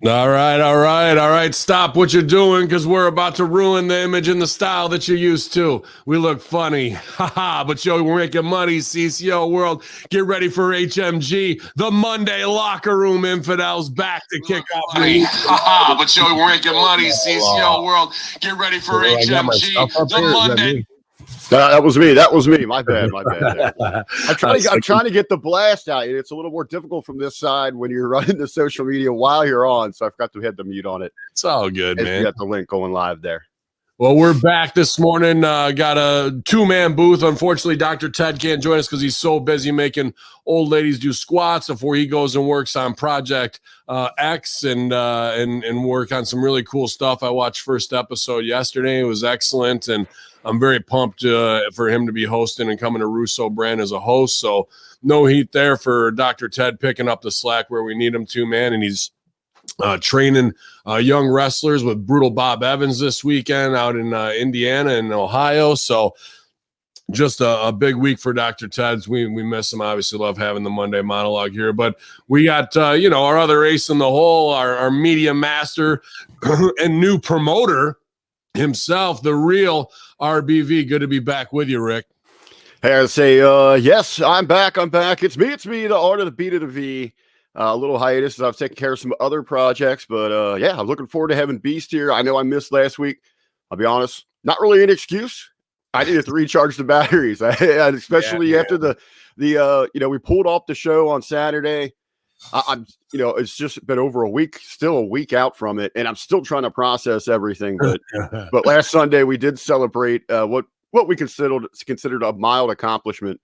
All right, all right, all right. Stop what you're doing because we're about to ruin the image and the style that you're used to. We look funny. Haha, but yo, we're making money, CCO world. Get ready for HMG, the Monday locker room infidels back to kick off. Haha, but yo, we're making money, CCO world. Get ready for HMG, the Monday. That was me. That was me. My bad. My bad. I'm trying to get the blast out. It's a little more difficult from this side when you're running the social media while you're on. So I forgot to hit the mute on it. It's all good, man. You got the link going live there. Well, we're back this morning. Got a two-man booth. Unfortunately, Dr. Ted can't join us because he's so busy making old ladies do squats before he goes and works on Project X and work on some really cool stuff. I watched first episode yesterday. It was excellent, and I'm very pumped for him to be hosting and coming to Russo brand as a host. So no heat there for Dr. Ted picking up the slack where we need him to, man. And he's training young wrestlers with Brutal Bob Evans this weekend out in Indiana and Ohio. So just a big week for Dr. Ted's. We miss him. Obviously love having the Monday monologue here, but we got, our other ace in the hole, our media master and new promoter himself, the real RBV. Good to be back with you, Rick. Hey, I say, yes, I'm back. It's me, the art of the B to the V. A little hiatus as I've taken care of some other projects, but yeah, I'm looking forward to having Beast here. I know I missed last week. I'll be honest, not really an excuse. I needed to recharge the batteries, especially after the we pulled off the show on Saturday. It's just been over a week, still a week out from it, and I'm still trying to process everything. But last Sunday we did celebrate what we considered a mild accomplishment.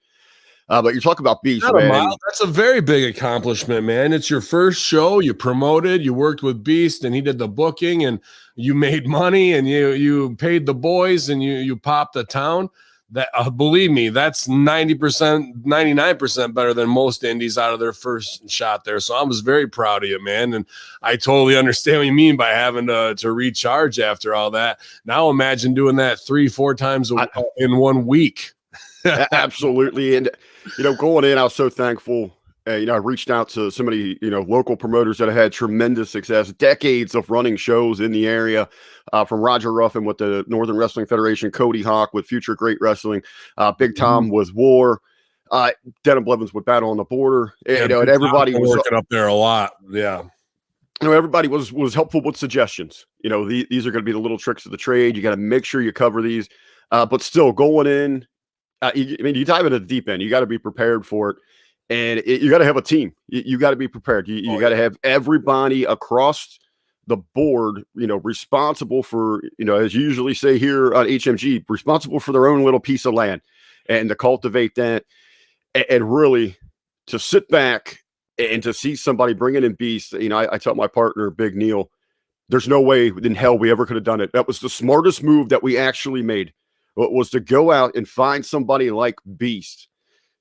But you talk about Beast, man. That's a very big accomplishment, man. It's your first show. You promoted. You worked with Beast, and he did the booking, and you made money, and you paid the boys, and you popped the town. That believe me, that's 90%, 99% better than most indies out of their first shot there. So I was very proud of you, man. And I totally understand what you mean by having to recharge after all that. Now imagine doing that 3-4 times in 1 week. Absolutely. And going in, I was so thankful. I reached out to so many, local promoters that have had tremendous success, decades of running shows in the area, from Roger Ruffin with the Northern Wrestling Federation, Cody Hawk with Future Great Wrestling, Big Tom with War, Denham Blevins with Battle on the Border. And everybody was working up there a lot. Yeah. Everybody was helpful with suggestions. These are going to be the little tricks of the trade. You got to make sure you cover these, but still going in. You dive into the deep end. You got to be prepared for it. And you got to have a team. You got to be prepared. You got to have everybody across the board, responsible for, as you usually say here on HMG, responsible for their own little piece of land and to cultivate that and really to sit back and to see somebody bringing in Beast. I tell my partner, Big Neil, there's no way in hell we ever could have done it. That was the smartest move that we actually made, was to go out and find somebody like Beast.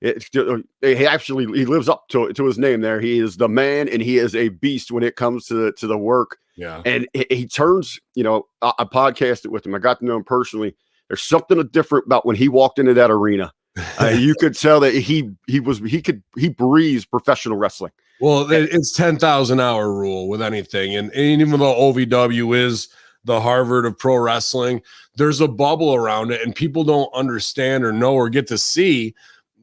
He lives up to his name there. He is the man, and he is a beast when it comes to the work. Yeah. And he turns, I podcasted with him. I got to know him personally. There's something different about when he walked into that arena. You could tell that he breathes professional wrestling. Well, it's 10,000 hour rule with anything. And even though OVW is the Harvard of pro wrestling, there's a bubble around it, and people don't understand or know or get to see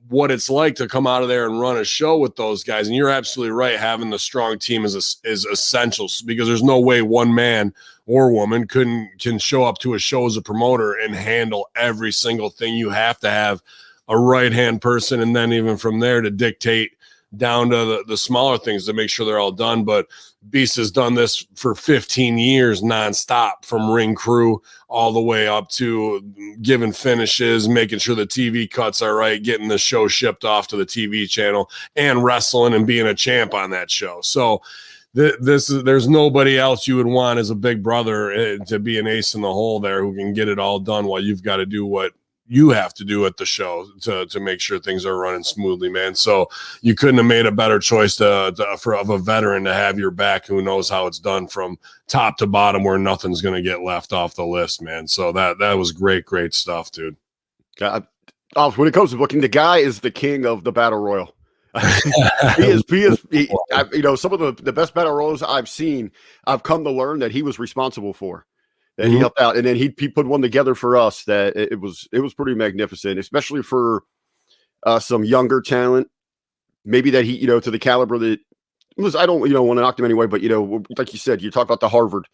what it's like to come out of there and run a show with those guys. And you're absolutely right. Having the strong team is essential, because there's no way one man or woman can show up to a show as a promoter and handle every single thing. You have to have a right-hand person, and then even from there to dictate down to the smaller things to make sure they're all done. But Beast has done this for 15 years nonstop, from ring crew all the way up to giving finishes, making sure the TV cuts are right, getting the show shipped off to the TV channel, and wrestling and being a champ on that show. So there's nobody else you would want as a big brother to be an ace in the hole there, who can get it all done while you've got to do what you have to do at the show to make sure things are running smoothly, man. So you couldn't have made a better choice of a veteran to have your back, who knows how it's done from top to bottom, where nothing's going to get left off the list, man. So that was great stuff, dude. When it comes to booking, the guy is the king of the battle royal. Some of the best battle royals I've seen, I've come to learn that he was responsible for, that he helped out, and then he put one together for us that it was pretty magnificent, especially for some younger talent, maybe that he, to the caliber that was. I don't, want to knock them anyway, but like you said, you talk about the Harvard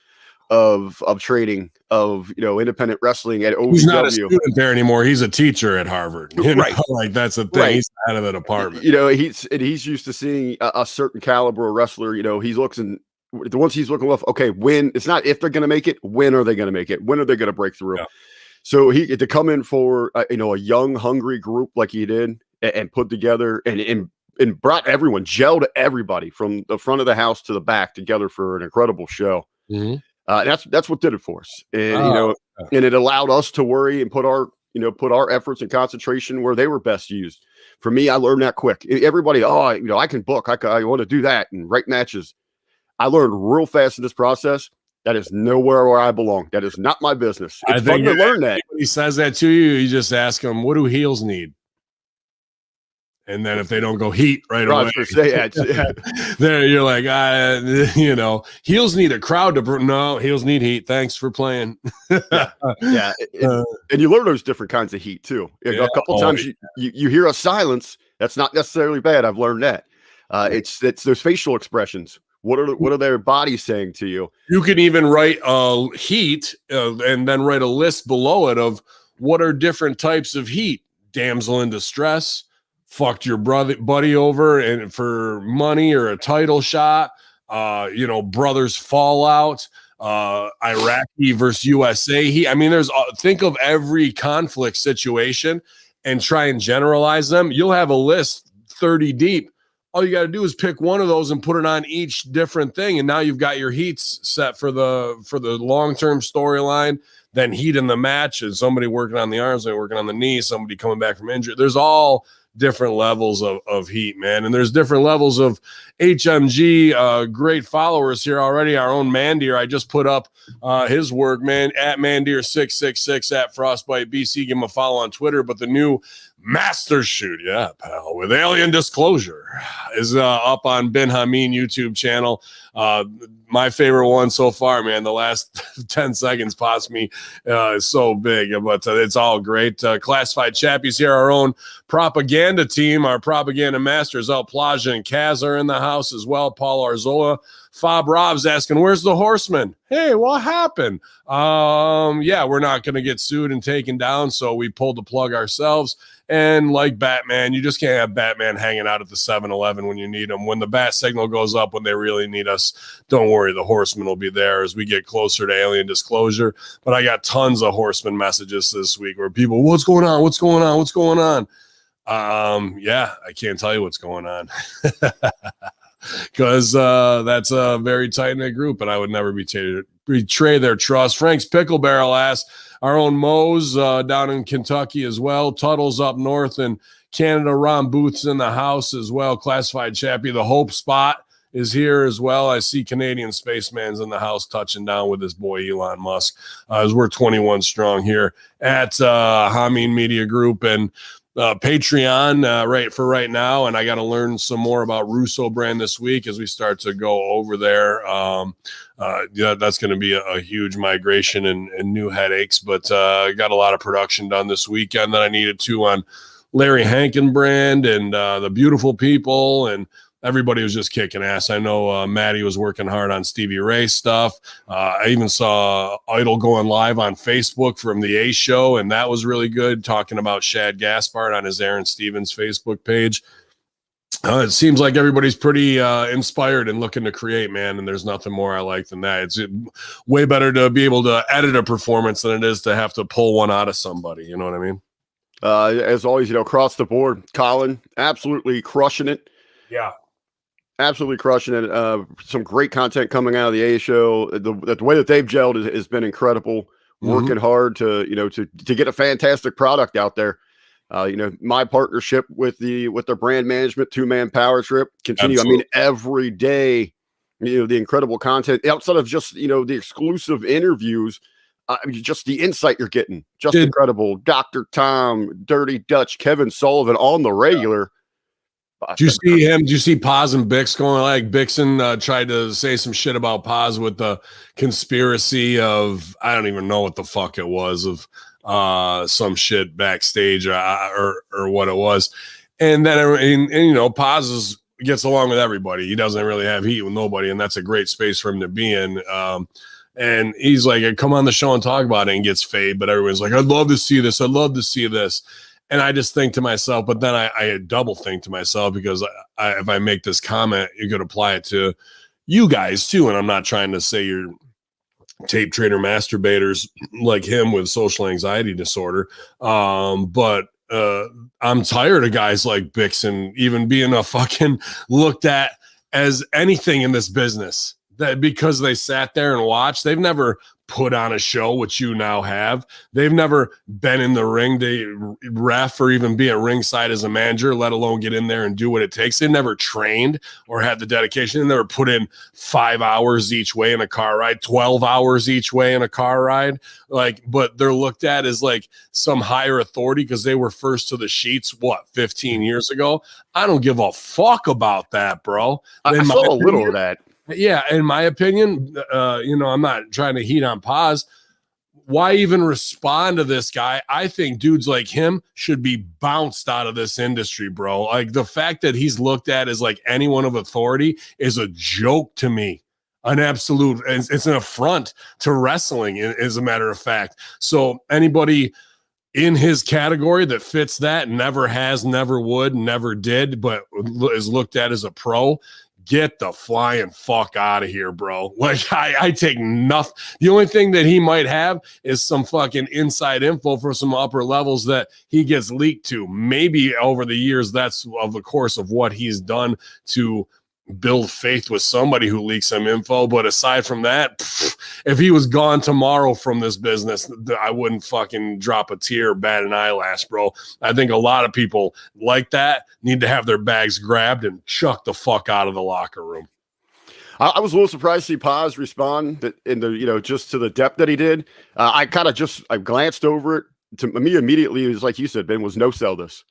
of training, of independent wrestling at OVW. He's not a student there anymore. He's a teacher at Harvard. Right. Like that's the thing. Right. He's out of the department. He's used to seeing a certain caliber of wrestler. He's looking the ones he's looking with. Okay, when it's not if they're going to make it, when are they going to make it? When are they going to break through? Yeah. So he to come in for a young, hungry group like he did and put together and brought everyone, gelled everybody from the front of the house to the back together for an incredible show. Mm-hmm. That's what did it for us, and and it allowed us to worry and put our efforts and concentration where they were best used. For me, I learned that quick. Everybody, I can book, I want to do that and write matches. I learned real fast in this process. That is nowhere where I belong. That is not my business. It's fun to learn that. When he says that to you, you just ask him, "What do heels need?" And then if they don't go heat right away, there you're like, heels need a crowd to. No, heels need heat. Thanks for playing. And you learn those different kinds of heat too. A couple times you hear a silence. That's not necessarily bad. I've learned that. It's those facial expressions. What are their bodies saying to you? You can even write heat and then write a list below it of what are different types of heat. Damsel in distress. Fucked your buddy over and for money or a title shot, brothers fallout, Iraqi versus USA. Think of every conflict situation and try and generalize them. You'll have a list 30 deep. All you got to do is pick one of those and put it on each different thing. And now you've got your heats set for the long-term storyline. Then heat in the match is somebody working on the arms, somebody working on the knee, somebody coming back from injury. There's all different levels of heat, man. And there's different levels of HMG, great followers here already. Our own Mandir, I just put up his work, man, at Mandir666 at Frostbite BC. Give him a follow on Twitter. But the new Master Shoot, yeah, pal, with Alien Disclosure is up on Ben Hamin YouTube channel. My favorite one so far, man. The last 10 seconds past me is so big, but it's all great. Classified Chappies here, our own propaganda team, our propaganda masters, out Plaja and Kaz are in the house as well. Paul Arzola, Fob Rob's asking, where's the Horseman? Hey, what happened? We're not going to get sued and taken down, so we pulled the plug ourselves. And like Batman, you just can't have Batman hanging out at the 7-Eleven when you need him. When the bat signal goes up, when they really need us, don't worry, the Horseman will be there as we get closer to Alien Disclosure. But I got tons of Horseman messages this week where people, what's going on? What's going on? What's going on? I can't tell you what's going on. Because that's a very tight-knit group, and I would never betray their trust. Frank's Pickle Barrel asks, our own Moe's down in Kentucky as well. Tuttle's up north in Canada. Ron Booth's in the house as well. Classified Chappie, the Hope Spot is here as well. I see Canadian Spaceman's in the house touching down with his boy Elon Musk. As we're 21 strong here at Hamin Media Group and Patreon right now, and I got to learn some more about Russo brand this week as we start to go over there. That's going to be a huge migration and new headaches, but got a lot of production done this weekend that I needed to on Larry Hankin brand and the Beautiful People, and everybody was just kicking ass. I know Maddie was working hard on Stevie Ray stuff. I even saw Idol going live on Facebook from the A Show, and that was really good, talking about Shad Gaspard on his Aaron Stevens Facebook page. It seems like everybody's pretty inspired and looking to create, man, and there's nothing more I like than that. It's way better to be able to edit a performance than it is to have to pull one out of somebody. You know what I mean? As always, across the board, Colin, absolutely crushing it. Yeah. Absolutely crushing it. Some great content coming out of the A Show. The way that they've gelled has been incredible. Working hard to get a fantastic product out there. My partnership with their brand management 2-man power trip continue. Absolutely. Every day, the incredible content outside of just the exclusive interviews. Just the insight you're getting, just incredible. Dr. Tom, Dirty Dutch, Kevin Sullivan on the regular. Do you see him? Do you see Paz and Bix going? Like Bixen tried to say some shit about Paz with the conspiracy of, I don't even know what the fuck it was, of some shit backstage or what it was. And then and you know, Paz gets along with everybody. He doesn't really have heat with nobody, and that's a great space for him to be in. And he's like, come on the show and talk about it, and gets fade. But everyone's like, I'd love to see this. I'd love to see this. And I just think to myself, but then I double think to myself, because if I make this comment, you could apply it to you guys too. And I'm not trying to say you're tape trader masturbators like him with social anxiety disorder. But I'm tired of guys like Bixen even being a fucking looked at as anything in this business, that because they sat there and watched. They've never put on a show, which you now have. They've never been in the ring to ref or even be at ringside as a manager, let alone get in there and do what it takes. They've never trained or had the dedication. They never put in 5 hours each way in a car ride, 12 hours each way in a car ride. Like, but they're looked at as like some higher authority because they were first to the sheets, 15 years ago? I don't give a fuck about that, bro. I saw a little of that. Yeah, in my opinion, you know, I'm not trying to heat on Paz. Why even respond to this guy? I think dudes like him should be bounced out of this industry, bro. Like, the fact that he's looked at as like anyone of authority is a joke to me. An absolute, it's an affront to wrestling, as a matter of fact. So anybody in his category that fits that, never has, never would, never did, but is looked at as a pro, get the flying fuck out of here, bro. Like, I take nothing. The only thing that he might have is some fucking inside info for some upper levels that he gets leaked to. Maybe over the years, that's of the course of what he's done to build faith with somebody who leaks some info. But aside from that, if he was gone tomorrow from this business, I wouldn't fucking drop a tear or bat an eyelash, bro. I think a lot of people like that need to have their bags grabbed and chuck the fuck out of the locker room. I was a little surprised to see Paz respond in the, you know, just to the depth that he did. I glanced over it. To me, immediately, it was like you said, Ben, was no sell this.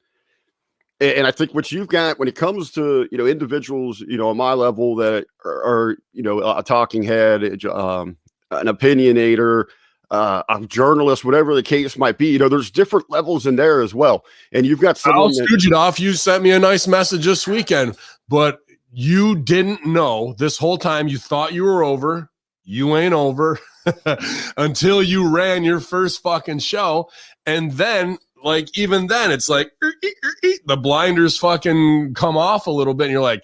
And I think what you've got when it comes to, you know, individuals, you know, on my level that are you know, a talking head, an opinionator, a journalist, whatever the case might be, you know, there's different levels in there as well. And you've got someone. I'll stooge it off. You sent me a nice message this weekend, but you didn't know this whole time. You thought you were over. You ain't over until you ran your first fucking show. And then, like, even then, it's like the blinders fucking come off a little bit, and you're like,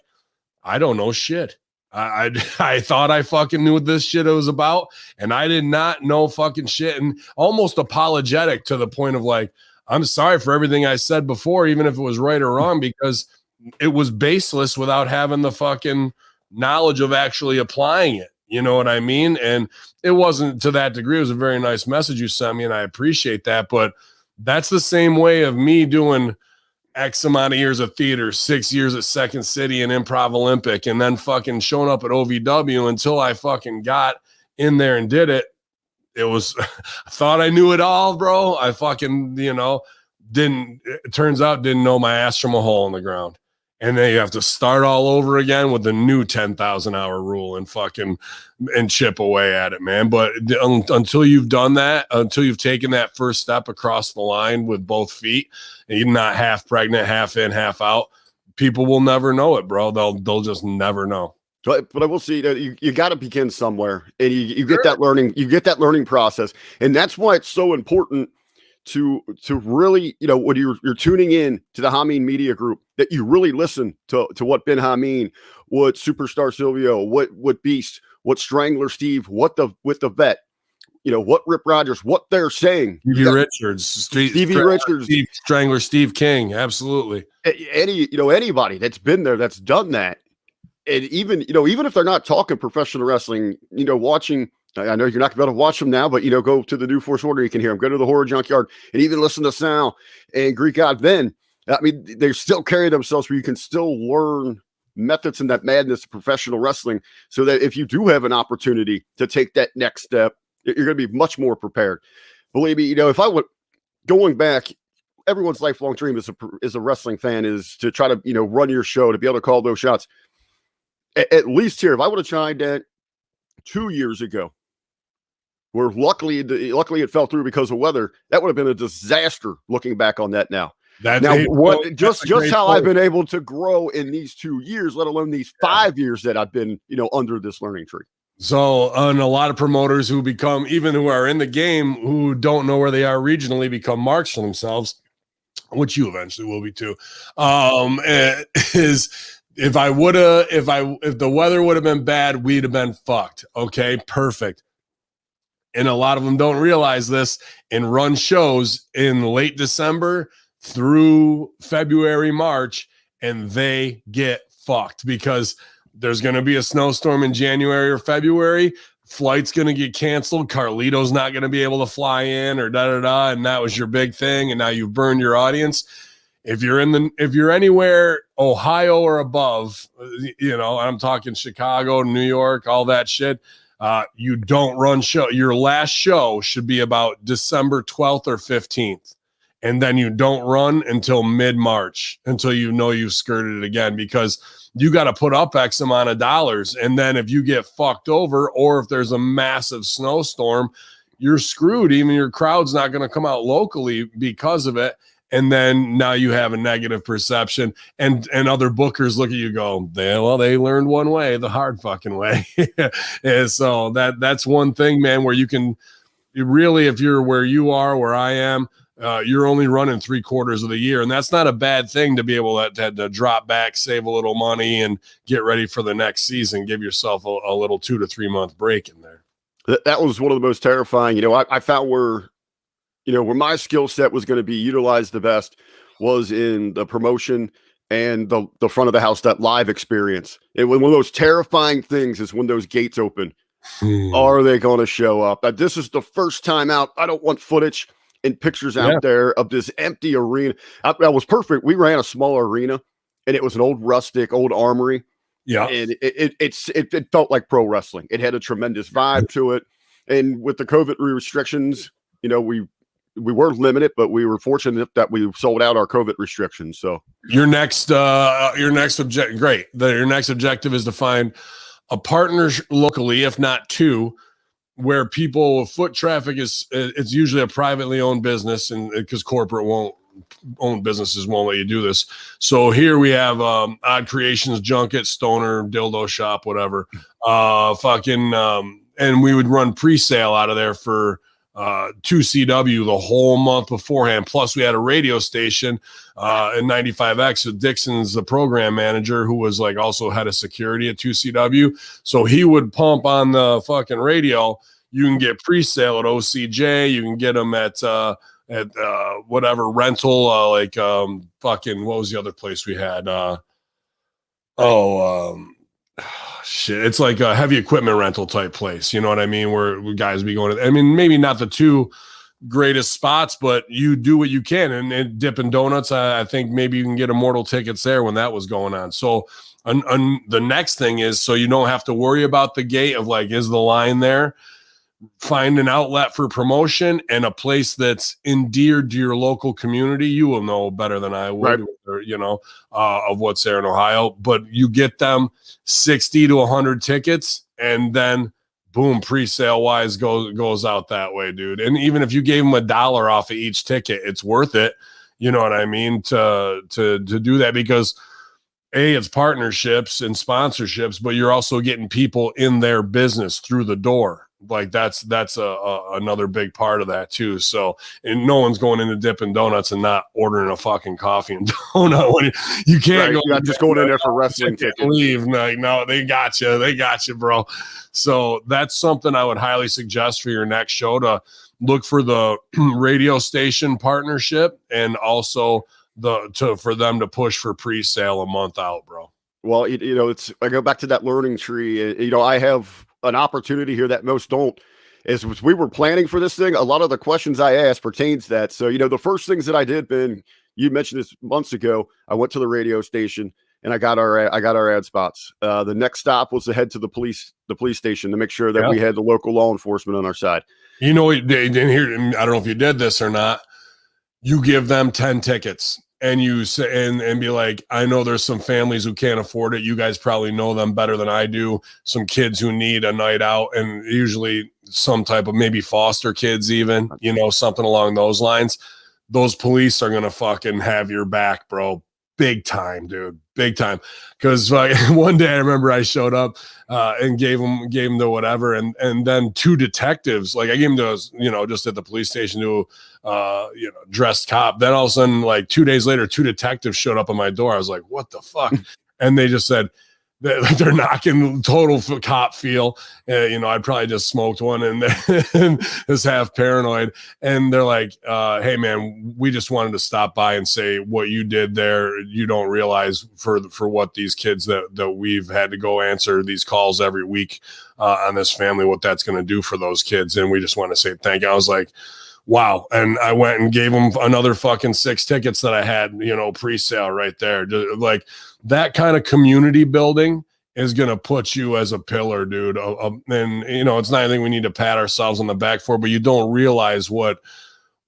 I don't know shit. I thought I fucking knew what this shit was about, and I did not know fucking shit, and almost apologetic to the point of like, I'm sorry for everything I said before, even if it was right or wrong, because it was baseless without having the fucking knowledge of actually applying it. You know what I mean? And it wasn't to that degree. It was a very nice message you sent me, and I appreciate that, but that's the same way of me doing X amount of years of theater, 6 years at Second City and Improv Olympic, and then fucking showing up at OVW until I fucking got in there and did it. It was, I thought I knew it all, bro. I fucking, you know, it turns out didn't know my ass from a hole in the ground. And then you have to start all over again with the new 10,000 hour rule and fucking and chip away at it, man. But until you've done that, until you've taken that first step across the line with both feet, and you're not half pregnant, half in, half out, people will never know it, bro. They'll just never know. But I will see that you got to begin somewhere, and you get that learning, learning process, and that's why it's so important to really, you know, when you're tuning in to the Hamin Media Group, that you really listen to what Ben Hamin, what Superstar Silvio, what Beast, what Strangler Steve, with the Vet, you know, what Rip Rogers, what they're saying. Stevie Richards, Strangler Steve King, absolutely. Anybody that's been there, that's done that, and even if they're not talking professional wrestling, you know, watching. I know you're not going to be able to watch them now, but, you know, go to the New Force Order. You can hear them. Go to the Horror Junkyard and even listen to Sal and Greek God. Then, I mean, they still carry themselves where you can still learn methods and that madness of professional wrestling, so that if you do have an opportunity to take that next step, you're going to be much more prepared. Believe me, you know, if I would, going back, everyone's lifelong dream as a wrestling fan is to try to, run your show, to be able to call those shots. At least here, if I would have tried that 2 years ago, where luckily it fell through because of weather, that would have been a disaster looking back on that now. Just how I've been able to grow in these 2 years, let alone these 5 years that I've been, under this learning tree. So, and a lot of promoters who are in the game, who don't know where they are regionally, become marks for themselves, which you eventually will be too. Is if the weather would have been bad, we'd have been fucked. Okay, perfect. And a lot of them don't realize this and run shows in late December through February, March, and they get fucked because there's going to be a snowstorm in January or February. Flight's going to get canceled. Carlito's not going to be able to fly in, or and that was your big thing. And now you've burned your audience. If you're anywhere Ohio or above, I'm talking Chicago, New York, all that shit. You don't run show. Your last show should be about December 12th or 15th. And then you don't run until mid-March, until you've skirted it again, because you got to put up X amount of dollars. And then if you get fucked over, or if there's a massive snowstorm, you're screwed. Even your crowd's not going to come out locally because of it. And then now you have a negative perception, and other bookers look at you, go, they learned one way, the hard fucking way. And so that's one thing, man, where you really, if you're where you are, where I am, you're only running 3/4 of the year. And that's not a bad thing, to be able to drop back, save a little money, and get ready for the next season. Give yourself a little 2 to 3 month break in there. That was one of the most terrifying. I found where my skill set was going to be utilized the best was in the promotion and the front of the house, that live experience. And one of those terrifying things is when those gates open. Are they going to show up? This is the first time out. I don't want footage and pictures out there of this empty arena. That was perfect. We ran a small arena, and it was an old rustic, old armory. Yeah. And it felt like pro wrestling. It had a tremendous vibe to it. And with the COVID restrictions, we were limited, but we were fortunate that we sold out our COVID restrictions. So your next objective is to find a partner locally, if not two, where foot traffic it's usually a privately owned business, and because corporate owned businesses won't let you do this. So here we have Odd Creations, Junket, Stoner, Dildo Shop, whatever. And we would run pre-sale out of there for 2CW the whole month beforehand. Plus we had a radio station in 95X with Dixon's the program manager, who was like also head of security at 2CW. So he would pump on the fucking radio. You can get pre-sale at OCJ. You can get them at whatever rental, what was the other place we had? Shit, it's like a heavy equipment rental type place, you know what I mean, where guys be going to, maybe not the two greatest spots, but you do what you can. And Dippin' Donuts, I think maybe you can get Immortal tickets there when that was going on. So the next thing is, so you don't have to worry about the gate of like, is the line there? Find an outlet for promotion and a place that's endeared to your local community. You will know better than I would, right, of what's there in Ohio. But you get them 60 to 100 tickets, and then boom, pre-sale wise goes out that way, dude. And even if you gave them $1 off of each ticket, it's worth it. You know what I mean? To do that, because it's partnerships and sponsorships, but you're also getting people in their business through the door. Like that's another big part of that too. So, and no one's going into Dippin' Donuts and not ordering a fucking coffee and donut. You can't go. You're not just going in there for wrestling tickets. Leave. Like, no, they got you, bro. So that's something I would highly suggest for your next show, to look for the radio station partnership, and also for them to push for pre-sale a month out, bro. Well, I go back to that learning tree. I have an opportunity here that most don't. As we were planning for this thing, a lot of the questions I asked pertains to that. So, the first things that I did, Ben, you mentioned this months ago, I went to the radio station and I got our ad spots. The next stop was to head to the police station to make sure that we had the local law enforcement on our side. They didn't hear. I don't know if you did this or not. You give them 10 tickets and you say, and be like, I know there's some families who can't afford it. You guys probably know them better than I do. Some kids who need a night out, and usually some type of maybe foster kids, even, you know, something along those lines. Those police are going to fucking have your back, bro. Big time, dude. Big time. Because one day I remember I showed up and gave them the whatever, and then two detectives, like I gave them those, you know, just at the police station to you know, dressed cop. Then all of a sudden, like 2 days later, two detectives showed up at my door. I was like, what the fuck? And they just said, they're knocking total cop feel. You know, I probably just smoked one and is half paranoid. And they're like, hey, man, we just wanted to stop by and say what you did there. You don't realize for what these kids that we've had to go answer these calls every week on this family, what that's going to do for those kids. And we just want to say thank you. I was like, wow. And I went and gave them another fucking 6 tickets that I had, you know, pre-sale right there. Like, that kind of community building is going to put you as a pillar, dude. And, you know, it's not anything we need to pat ourselves on the back for, but you don't realize what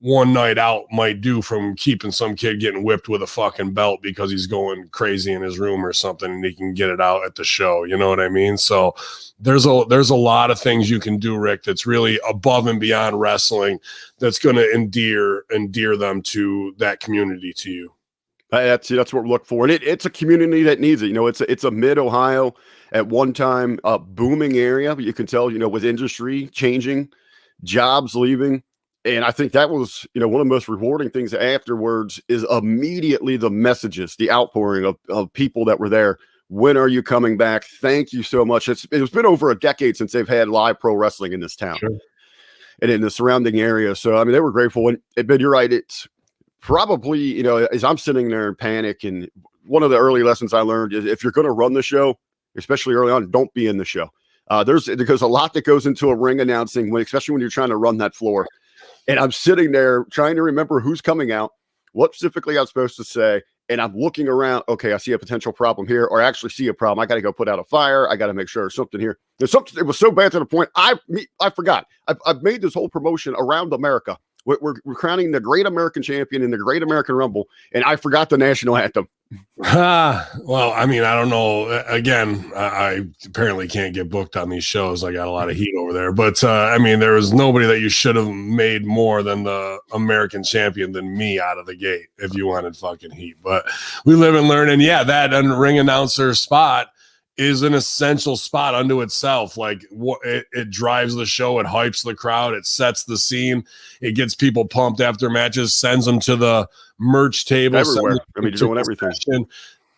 one night out might do from keeping some kid getting whipped with a fucking belt because he's going crazy in his room or something, and he can get it out at the show. You know what I mean? So there's a lot of things you can do, Rick, that's really above and beyond wrestling that's going to endear them to that community, to you. That's what we're looking for, and it's a community that needs it. You know, it's a mid-Ohio at one time booming area, but you can tell, you know, with industry changing, jobs leaving, and I think that was, you know, one of the most rewarding things afterwards is immediately the messages, the outpouring of people that were there. When are you coming back? Thank you so much. It's been over a decade since they've had live pro wrestling in this town. Sure. And in the surrounding area. So I mean, they were grateful. And but you're right, it's probably, you know, as I'm sitting there in panic, and one of the early lessons I learned is if you're going to run the show, especially early on, don't be in the show. There's a lot that goes into a ring announcing, especially when you're trying to run that floor. And I'm sitting there trying to remember who's coming out, what specifically I'm supposed to say. And I'm looking around. Okay, I see a potential problem here, or I actually see a problem. I got to go put out a fire. I got to make sure there's something here. There's something. It was so bad to the point I forgot. I've made this whole promotion around America. We're crowning the Great American Champion in the Great American Rumble, and I forgot the national anthem. Well, I mean, I don't know. Again, I apparently can't get booked on these shows. I got a lot of heat over there. But, I mean, there was nobody that you should have made more than the American champion than me out of the gate if you wanted fucking heat. But we live and learn. And, yeah, that ring announcer spot is an essential spot unto itself. Like, it drives the show, it hypes the crowd, it sets the scene, it gets people pumped after matches, sends them to the merch table everywhere. I mean, you're doing everything.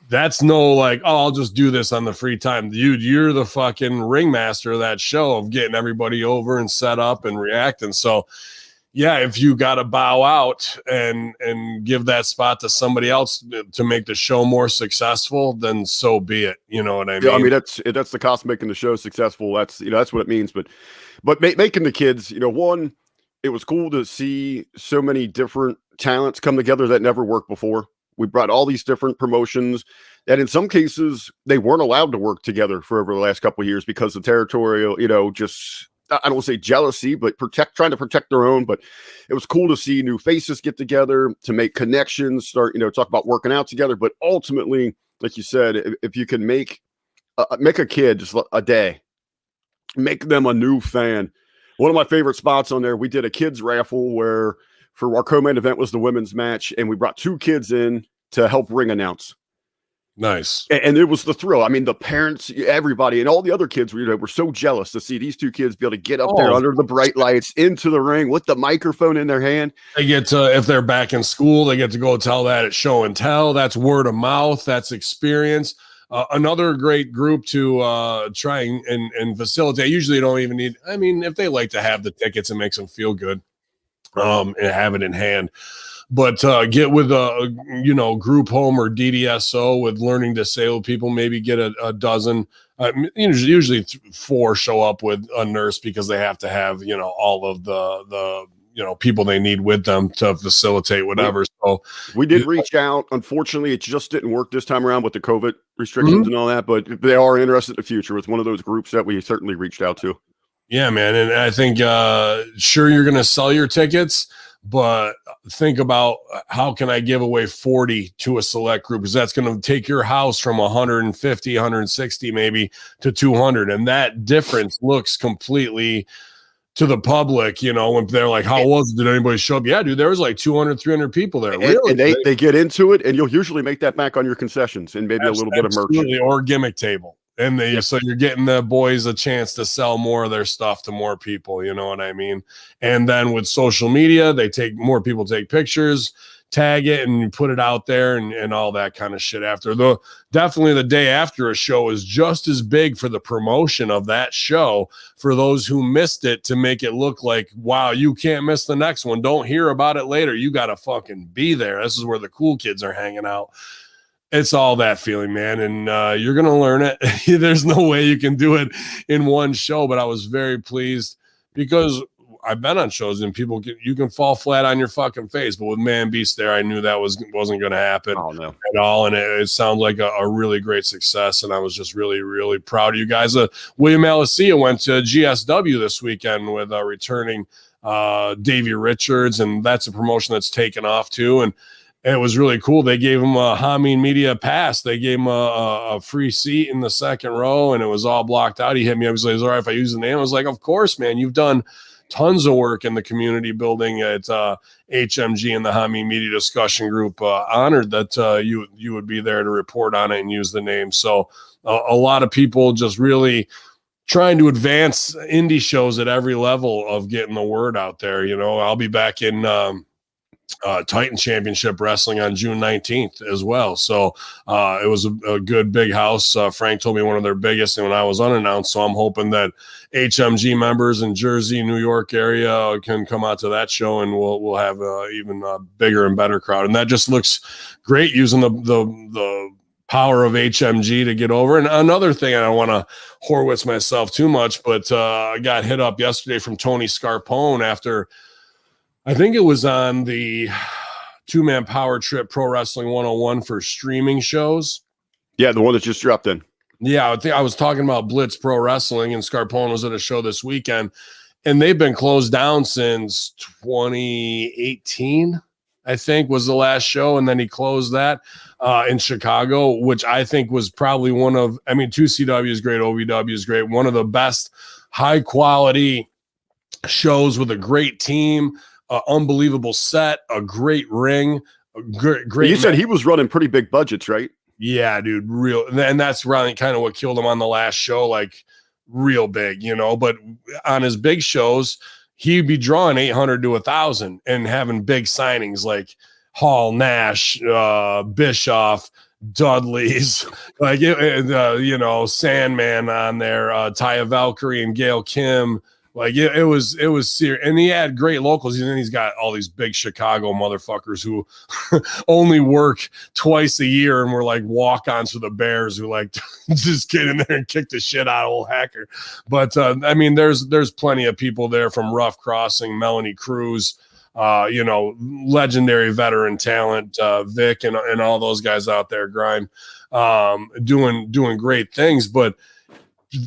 That's no like, oh, I'll just do this on the free time. Dude, you're the fucking ringmaster of that show, of getting everybody over and set up and reacting. So yeah, if you got to bow out and give that spot to somebody else to make the show more successful, then so be it. You know what I mean? Yeah, I mean, that's the cost of making the show successful. That's, you know, that's what it means. But making the kids, you know, one, it was cool to see so many different talents come together that never worked before. We brought all these different promotions that in some cases they weren't allowed to work together for over the last couple of years because of territorial, you know, just, I don't want to say jealousy, but trying to protect their own. But it was cool to see new faces get together, to make connections, start, you know, talk about working out together. But ultimately, like you said, if you can make a kid just a day, make them a new fan. One of my favorite spots on there, we did a kids raffle where for our co-main event was the women's match, and we brought 2 kids in to help ring announce. Nice. And it was the thrill. I mean, the parents, everybody, and all the other kids were so jealous to see these 2 kids be able to get up there under the bright lights into the ring with the microphone in their hand. They get to, if they're back in school, they get to go tell that at show and tell. That's word of mouth. That's experience. Another great group to try and facilitate. Usually you don't even need, I mean, if they like to have the tickets, it makes them feel good and have it in hand. But get with a, you know, group home or DDSO with learning disabled people, maybe get a dozen, usually 4 show up with a nurse because they have to have, you know, all of the you know, people they need with them to facilitate whatever. So we did reach out. Unfortunately, it just didn't work this time around with the COVID restrictions and all that, but they are interested in the future. It's one of those groups that we certainly reached out to. Yeah, man. And I think, sure, you're going to sell your tickets, but think about how can I give away 40 to a select group, because that's going to take your house from 150, 160 maybe to 200. And that difference looks completely to the public, you know, when they're like, how was it? Did anybody show up? Yeah, dude, there was like 200, 300 people there. Really? And they get into it, and you'll usually make that back on your concessions and maybe a little bit of merch. Or gimmick table. And so you're getting the boys a chance to sell more of their stuff to more people, you know what I mean? And then with social media, more people take pictures, tag it, and you put it out there and all that kind of shit after. Definitely the day after a show is just as big for the promotion of that show, for those who missed it, to make it look like, wow, you can't miss the next one. Don't hear about it later. You got to fucking be there. This is where the cool kids are hanging out. It's all that feeling, man. And you're going to learn it. There's no way you can do it in one show, but I was very pleased because I've been on shows and you can fall flat on your fucking face, but with Man Beast there, I knew that wasn't going to happen at all. And it sounds like a really great success. And I was just really, really proud of you guys. William Alessia went to GSW this weekend with returning Davey Richards, and that's a promotion that's taken off too. And it was really cool. They gave him a Hamin media pass. They gave him a free seat in the second row, and it was all blocked out. He hit me up. He was like, "Is it all right if I use the name?" I was like, "Of course, man. You've done tons of work in the community building at HMG and the Hamin Media Discussion Group. Honored that you would be there to report on it and use the name." So a lot of people just really trying to advance indie shows at every level of getting the word out there. You know, I'll be back in Titan Championship Wrestling on June 19th as well. So it was a good big house. Frank told me one of their biggest, and when I was unannounced. So I'm hoping that HMG members in Jersey, New York area can come out to that show, and we'll have even a bigger and better crowd. And that just looks great, using the power of HMG to get over. And another thing, I don't want to Horwitz myself too much, but I got hit up yesterday from Tony Scarpone after, I think it was on the two-man power trip Pro Wrestling 101 for streaming shows. Yeah, the one that just dropped in. Yeah, I think I was talking about Blitz Pro Wrestling, and Scarpone was at a show this weekend, and they've been closed down since 2018, I think was the last show, and then he closed that in Chicago, which I think was probably 2CW is great, OVW is great, one of the best high-quality shows with a great team, unbelievable set, a great ring, great. You said he was running pretty big budgets, right? Yeah, dude, real. And that's really kind of what killed him on the last show, like real big, you know. But on his big shows, he'd be drawing 800 to 1,000 and having big signings like Hall, Nash, Bischoff, Dudley's, like you know, Sandman on there, Taya Valkyrie and Gail Kim. Like it was serious, and he had great locals. And he's got all these big Chicago motherfuckers who only work twice a year, and we're like walk-ons for the Bears who like just get in there and kick the shit out of old Hacker. But I mean, there's plenty of people there from Rough Crossing, Melanie Cruz, you know, legendary veteran talent, Vic, and all those guys out there, Grime, doing great things, but.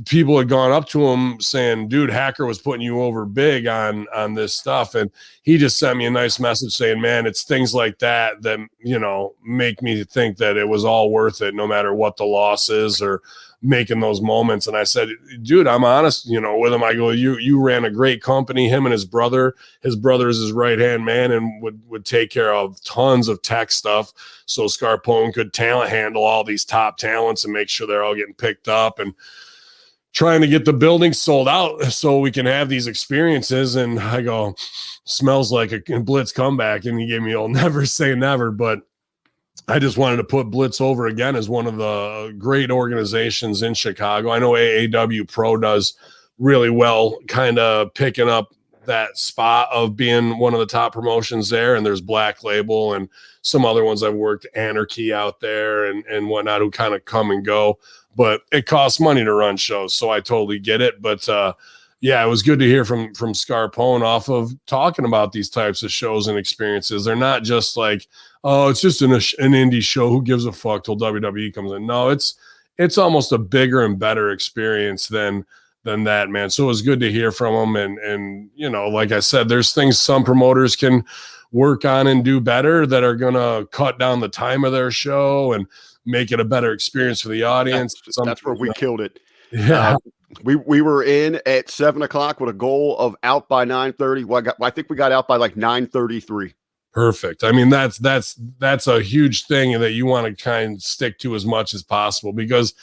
People had gone up to him saying, dude, Hacker was putting you over big on this stuff. And he just sent me a nice message saying, man, it's things like that, you know, make me think that it was all worth it, no matter what the loss is or making those moments. And I said, dude, I'm honest, you know, with him. I go, you ran a great company. Him and his brother is his right-hand man and would take care of tons of tech stuff. So Scarpone could talent handle all these top talents and make sure they're all getting picked up, and trying to get the building sold out so we can have these experiences. And I go, smells like a Blitz comeback. And he gave me, I'll never say never, but I just wanted to put Blitz over again as one of the great organizations in Chicago. I know AAW Pro does really well, kind of picking up that spot of being one of the top promotions there. And there's Black Label and some other ones I've worked, Anarchy out there and whatnot, who kind of come and go. But it costs money to run shows, so I totally get it. But yeah, it was good to hear from Scarpone off of talking about these types of shows and experiences. They're not just like, oh, it's just an indie show. Who gives a fuck till WWE comes in? No, it's almost a bigger and better experience than than that, man. So it was good to hear from him. And you know, like I said, there's things some promoters can work on and do better that are gonna cut down the time of their show and make it a better experience for the audience. That's where we killed it. Yeah. We were in at 7 o'clock with a goal of out by 9:30. Well, I think we got out by like 9:33. Perfect. I mean, that's a huge thing that you want to kind of stick to as much as possible, because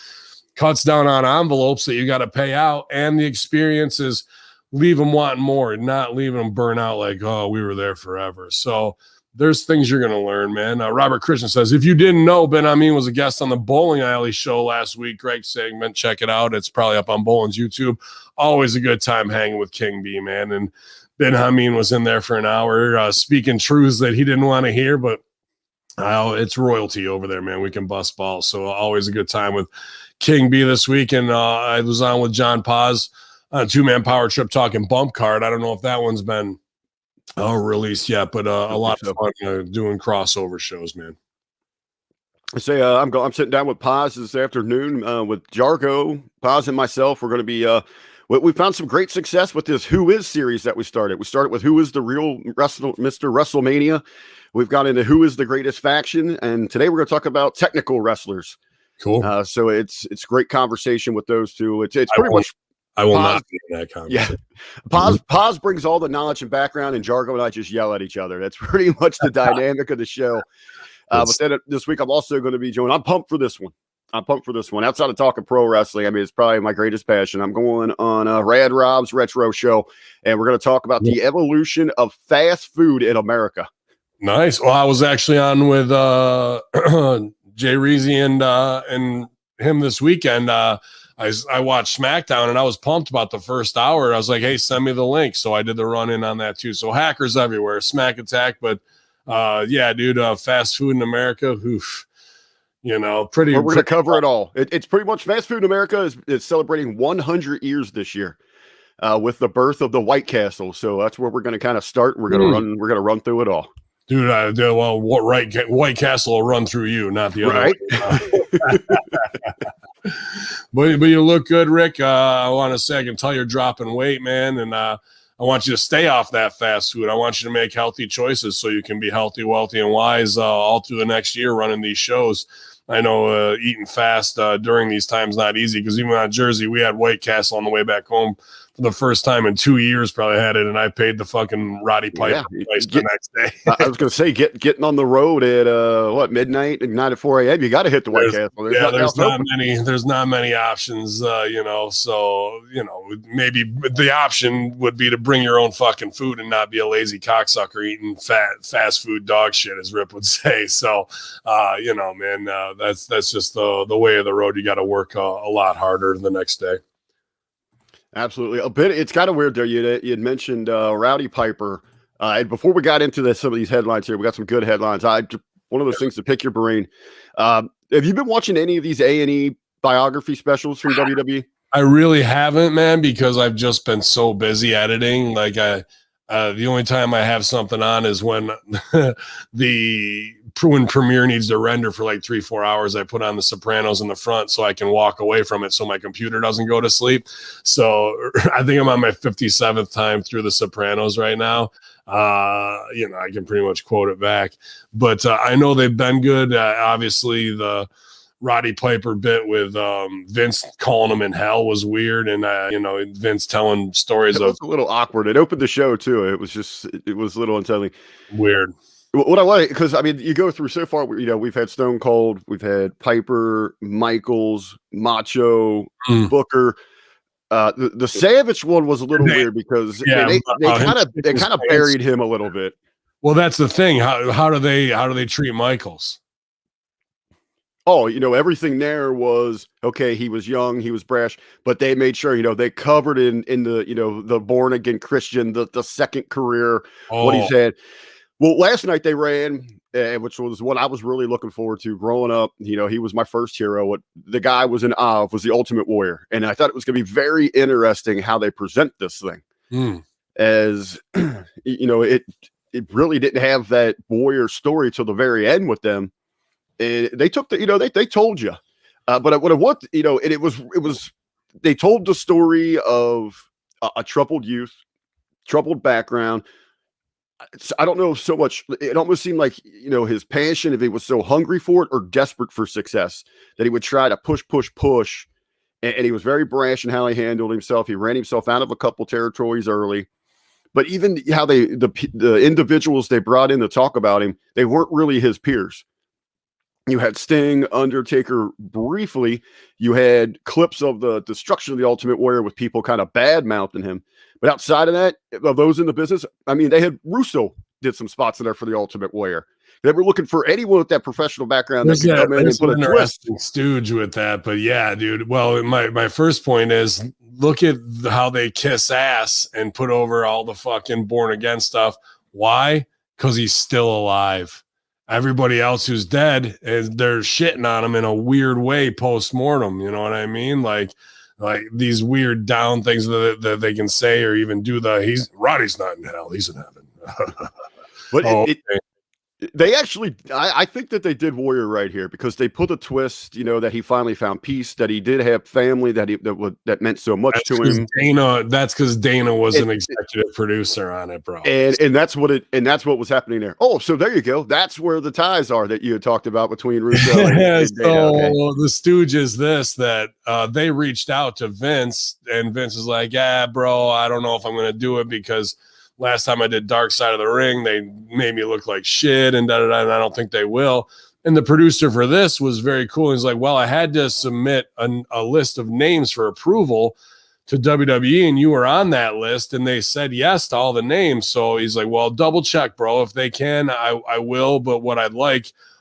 cuts down on envelopes that you got to pay out, and the experiences leave them wanting more and not leaving them burn out like, oh, we were there forever. So there's things you're going to learn, man. Robert Christian says, if you didn't know, Ben Hamin was a guest on the Bowling Alley show last week. Great segment. Check it out. It's probably up on Bowling's YouTube. Always a good time hanging with King B, man. And Ben Hamin was in there for an hour speaking truths that he didn't want to hear, but it's royalty over there, man. We can bust balls. So always a good time with King B this week. And I was on with John Paz on a 2-man power trip talking bump card. I don't know if that one's been released yet, but a lot of fun doing crossover shows, man. I say I'm sitting down with Paz this afternoon with Jargo, Paz, and myself. We're going to be we found some great success with this Who Is series that we started. We started with Who Is the Real Mr. WrestleMania. We've got into Who Is the Greatest Faction, and today we're going to talk about technical wrestlers. Cool. So it's great conversation with those two. It's pretty much. I will not be in that conversation. Yeah. Paz brings all the knowledge and background, and Jargo and I just yell at each other. That's pretty much the dynamic of the show. But then this week, I'm also going to be joined. I'm pumped for this one. Outside of talking pro wrestling, I mean, it's probably my greatest passion. I'm going on Rad Rob's Retro Show, and we're going to talk about the evolution of fast food in America. Nice. Well, I was actually on with Jay Reezy and him this weekend. I watched SmackDown, and I was pumped about the first hour. I was like, hey, send me the link. So I did the run in on that too. So hackers everywhere, Smack Attack. But yeah, dude, fast food in America, oof, you know, we're going to cover it all. It's pretty much fast food in America is celebrating 100 years this year with the birth of the White Castle. So that's where we're going to kind of start. We're going to run through it all. Dude, well, White Castle will run through you, not the other way. But you look good, Rick. I want to say I can tell you're dropping weight, man, and I want you to stay off that fast food. I want you to make healthy choices so you can be healthy, wealthy, and wise all through the next year running these shows. I know eating fast during these times not easy, because even on Jersey, we had White Castle on the way back home for the first time in 2 years, probably had it, and I paid the fucking Roddy Piper price the next day. I was going to say, getting on the road at midnight and 9 at 4 a.m. You got to hit the White Castle. There's not many options, you know. So you know, maybe the option would be to bring your own fucking food and not be a lazy cocksucker eating fast food dog shit, as Rip would say. So you know, man, that's just the way of the road. You got to work a lot harder the next day. Absolutely. A bit. It's kind of weird there. You had mentioned Rowdy Piper. And before we got into some of these headlines here, we got some good headlines. One of those things to pick your brain. Have you been watching any of these A&E biography specials from WWE? I really haven't, man, because I've just been so busy editing. Like the only time I have something on is when when Premiere needs to render for like 3-4 hours. I put on The Sopranos in the front so I can walk away from it so my computer doesn't go to sleep. So I think I'm on my 57th time through The Sopranos right now. You know, I can pretty much quote it back, but I know they've been good. Obviously, the Roddy Piper bit with Vince calling him in hell was weird, and you know, Vince telling stories it was a little awkward. It opened the show too. It was a little unsettling. Weird. What I like, because I mean, you go through so far. You know, we've had Stone Cold, we've had Piper, Michaels, Macho, Booker. The Savage one was a little weird because they kind of buried him a little bit. Well, that's the thing. How do they treat Michaels? Oh, you know, everything there was okay. He was young, he was brash, but they made sure, you know, they covered in the, you know, the born again Christian, the second career, what he's had. Well, last night they ran, which was what I was really looking forward to growing up. You know, he was my first hero. What the guy was in awe of was the Ultimate Warrior. And I thought it was going to be very interesting how they present this thing. As, you know, it really didn't have that warrior story till the very end with them. They took the, you know, they told you. But what, you know, and it was they told the story of a troubled youth, troubled background. I don't know so much. It almost seemed like, his passion, if he was so hungry for it or desperate for success, that he would try to push. And he was very brash in how he handled himself. He ran himself out of a couple territories early. But even how the individuals they brought in to talk about him, they weren't really his peers. You had Sting, Undertaker briefly. You had clips of the destruction of the Ultimate Warrior with people kind of bad-mouthing him. But outside of that, of those in the business, I mean, they had Russo did some spots in there for the Ultimate Warrior. They were looking for anyone with that professional background that could come in and put a twist. Stooge with that, but yeah, dude. Well, my first point is look at how they kiss ass and put over all the fucking Born Again stuff. Why? Because he's still alive. Everybody else who's dead, they're shitting on him in a weird way post-mortem. You know what I mean? Like these weird down things that they can say or even do Roddy's not in hell, he's in heaven. But they actually, I think that they did Warrior right here because they put a twist, that he finally found peace, that he did have family, that meant so much to him. That's because Dana was an executive producer on it, bro. And that's what was happening there. Oh, so there you go. That's where the ties are that you had talked about between Russo and Dana. So the Stooge is that they reached out to Vince, and Vince is like, yeah, bro, I don't know if I'm going to do it because last time I did Dark Side of the Ring, they made me look like shit and and I don't think they will. And the producer for this was very cool. He's like, well, I had to submit a list of names for approval to WWE, and you were on that list, and they said yes to all the names. So he's like, well, double check, bro. If they can, I will. But what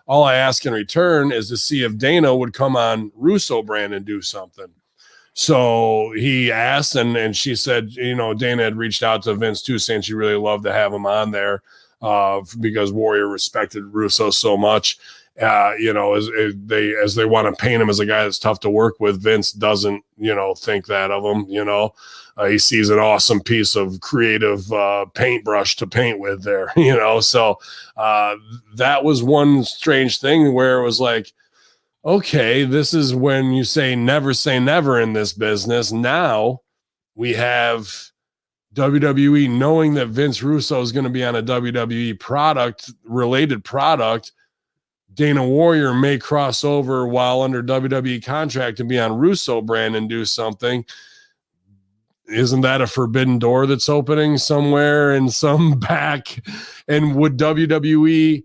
all I ask in return is to see if Dana would come on Russo brand and do something. So he asked, and she said, Dana had reached out to Vince too, saying she really loved to have him on there because Warrior respected Russo so much. As they want to paint him as a guy that's tough to work with. Vince doesn't, think that of him. He sees an awesome piece of creative paintbrush to paint with there. So that was one strange thing where it was like, okay, this is when you say never in this business. Now we have WWE knowing that Vince Russo is going to be on a WWE related product. Dana Warrior may cross over while under WWE contract and be on Russo brand and do something. Isn't that a forbidden door that's opening somewhere in some back? And would WWE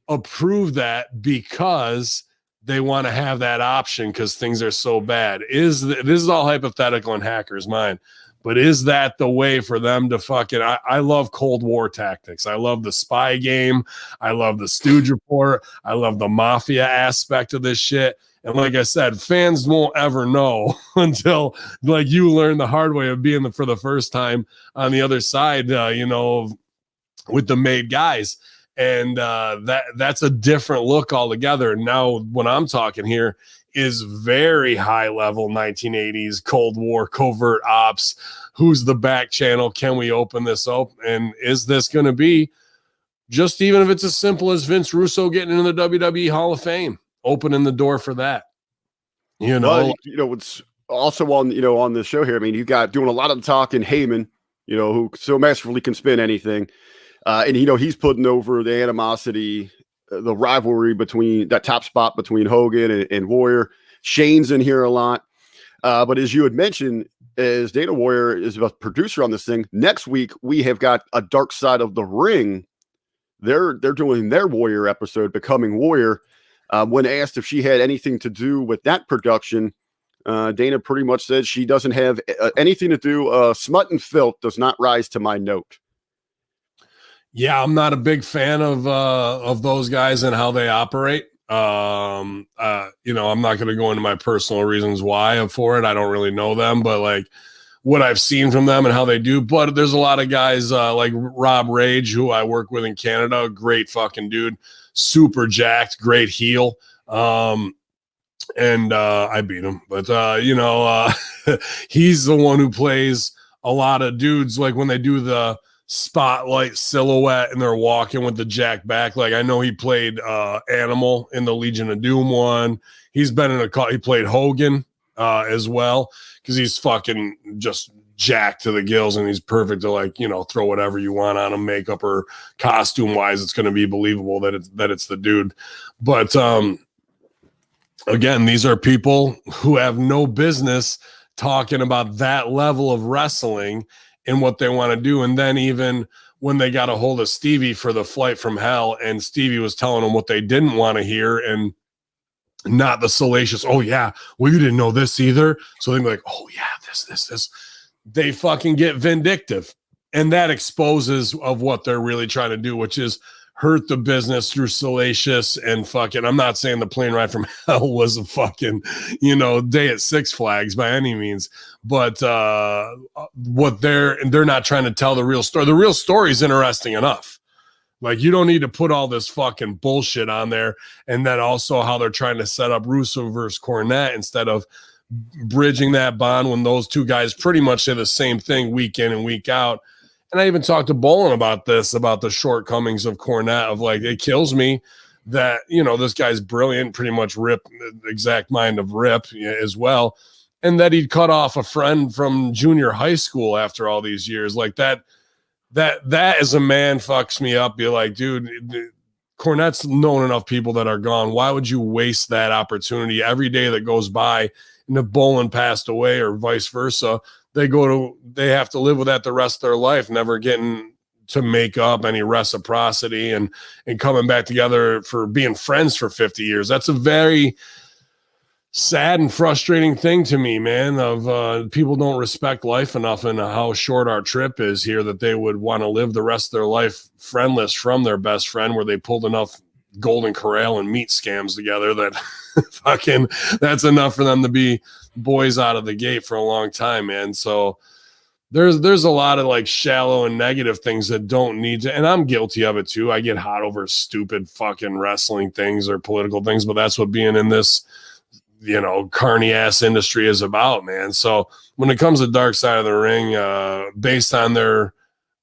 approve that because they want to have that option because things are so bad? This is all hypothetical in hackers' mind, but is that the way for them to fucking? I love Cold War tactics. I love the spy game. I love the Stooge report. I love the mafia aspect of this shit. And like I said, fans won't ever know until you learn the hard way of being for the first time on the other side, with the made guys. And that's a different look altogether. Now, what I'm talking here is very high level 1980s Cold War covert ops. Who's the back channel? Can we open this up? And is this going to be just, even if it's as simple as Vince Russo getting into the WWE Hall of Fame, opening the door for that? What's also on the show here. I mean, you got doing a lot of talking Hamin, who so masterfully can spin anything. And he's putting over the animosity, the rivalry between that top spot between Hogan and Warrior. Shane's in here a lot. But as you had mentioned, as Dana Warrior is a producer on this thing, next week we have got a Dark Side of the Ring. They're doing their Warrior episode, Becoming Warrior. When asked if she had anything to do with that production, Dana pretty much said she doesn't have anything to do. Smut and filth does not rise to my note. Yeah, I'm not a big fan of those guys and how they operate. I'm not going to go into my personal reasons why for it. I don't really know them, but what I've seen from them and how they do. But there's a lot of guys like Rob Rage, who I work with in Canada. Great fucking dude, super jacked, great heel. And I beat him, but he's the one who plays a lot of dudes when they do the spotlight silhouette and they're walking with the jack back. I know he played Animal in the Legion of Doom one. He's been in he played Hogan as well, because he's fucking just jacked to the gills and he's perfect to, like, you know, throw whatever you want on him, makeup or costume wise. It's going to be believable that it's the dude. But again, these are people who have no business talking about that level of wrestling and what they want to do. And then even when they got a hold of Stevie for the Flight from Hell, and Stevie was telling them what they didn't want to hear, and not the salacious, oh yeah, well, you didn't know this either. So they'd be like, oh yeah, this. They fucking get vindictive. And that exposes of what they're really trying to do, which is hurt the business through salacious and fucking, I'm not saying the plane ride from hell was a fucking, you know, day at Six Flags by any means, but what they're not trying to tell the real story. The real story is interesting enough. Like, you don't need to put all this fucking bullshit on there. And then also how they're trying to set up Russo versus Cornette instead of bridging that bond when those two guys pretty much say the same thing week in and week out. And I even talked to Bolin about this, about the shortcomings of Cornette, of like, it kills me that, you know, this guy's brilliant, pretty much Rip, exact mind of Rip as well. And that he'd cut off a friend from junior high school after all these years. Like that as a man fucks me up. Be like, dude, Cornette's known enough people that are gone. Why would you waste that opportunity every day that goes by? And if Bolin passed away or vice versa, they have to live with that the rest of their life, never getting to make up any reciprocity and coming back together for being friends for 50 years. That's a very sad and frustrating thing to me, man, of people don't respect life enough and how short our trip is here that they would want to live the rest of their life friendless from their best friend, where they pulled enough Golden Corral and meat scams together that fucking that's enough for them to be boys out of the gate for a long time, man. So there's a lot of like shallow and negative things that don't need to, and I'm guilty of it too. I get hot over stupid fucking wrestling things or political things, but that's what being in this, you know, carny ass industry is about, man. So when it comes to Dark Side of the Ring, based on their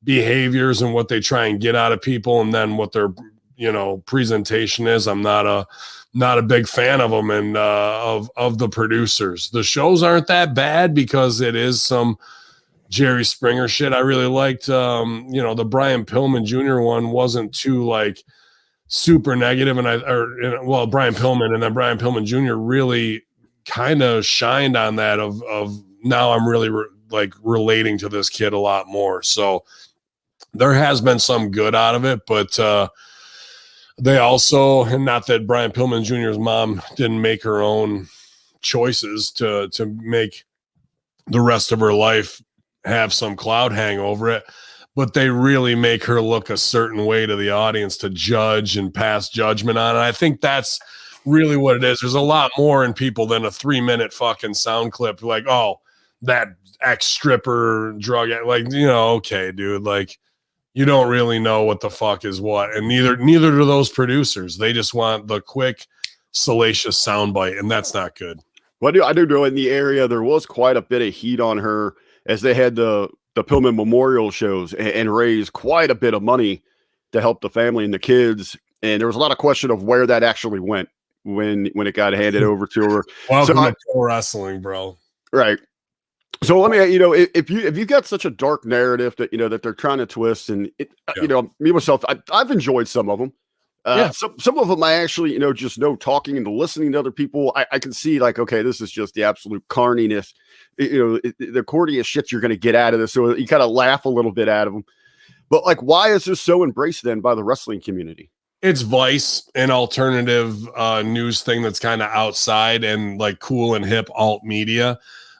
behaviors and what they try and get out of people, and then what their, you know, presentation is, I'm not a big fan of them and of the producers. The shows aren't that bad because it is some Jerry Springer shit. I really liked, you know, the Brian Pillman Jr. one wasn't too like super negative, and Brian Pillman and then Brian Pillman Jr. really kind of shined on that of now I'm really like relating to this kid a lot more. So there has been some good out of it, but they also, and not that Brian Pillman Jr.'s mom didn't make her own choices to make the rest of her life have some cloud hang over it, but they really make her look a certain way to the audience to judge and pass judgment on. And I think that's really what it is. There's a lot more in people than a 3-minute fucking sound clip. Like, oh, that ex-stripper drug, like, you know, okay, dude, like, you don't really know what the fuck is what. And neither do those producers. They just want the quick, salacious soundbite, and that's not good. Well, I do know in the area there was quite a bit of heat on her as they had the Pillman memorial shows and raised quite a bit of money to help the family and the kids. And there was a lot of question of where that actually went when it got handed over to her. Welcome to pro wrestling, bro. Right. So let me, you know, if you've got such a dark narrative that, you know, that they're trying to twist, and you know, me myself, I've enjoyed some of them. Some of them I actually, you know, just know talking and listening to other people, I can see like, okay, this is just the absolute carniness, you know, the corniest shit you're going to get out of this. So you kind of laugh a little bit out of them. But like, why is this so embraced then by the wrestling community? It's Vice, an alternative news thing that's kind of outside and like cool and hip alt media.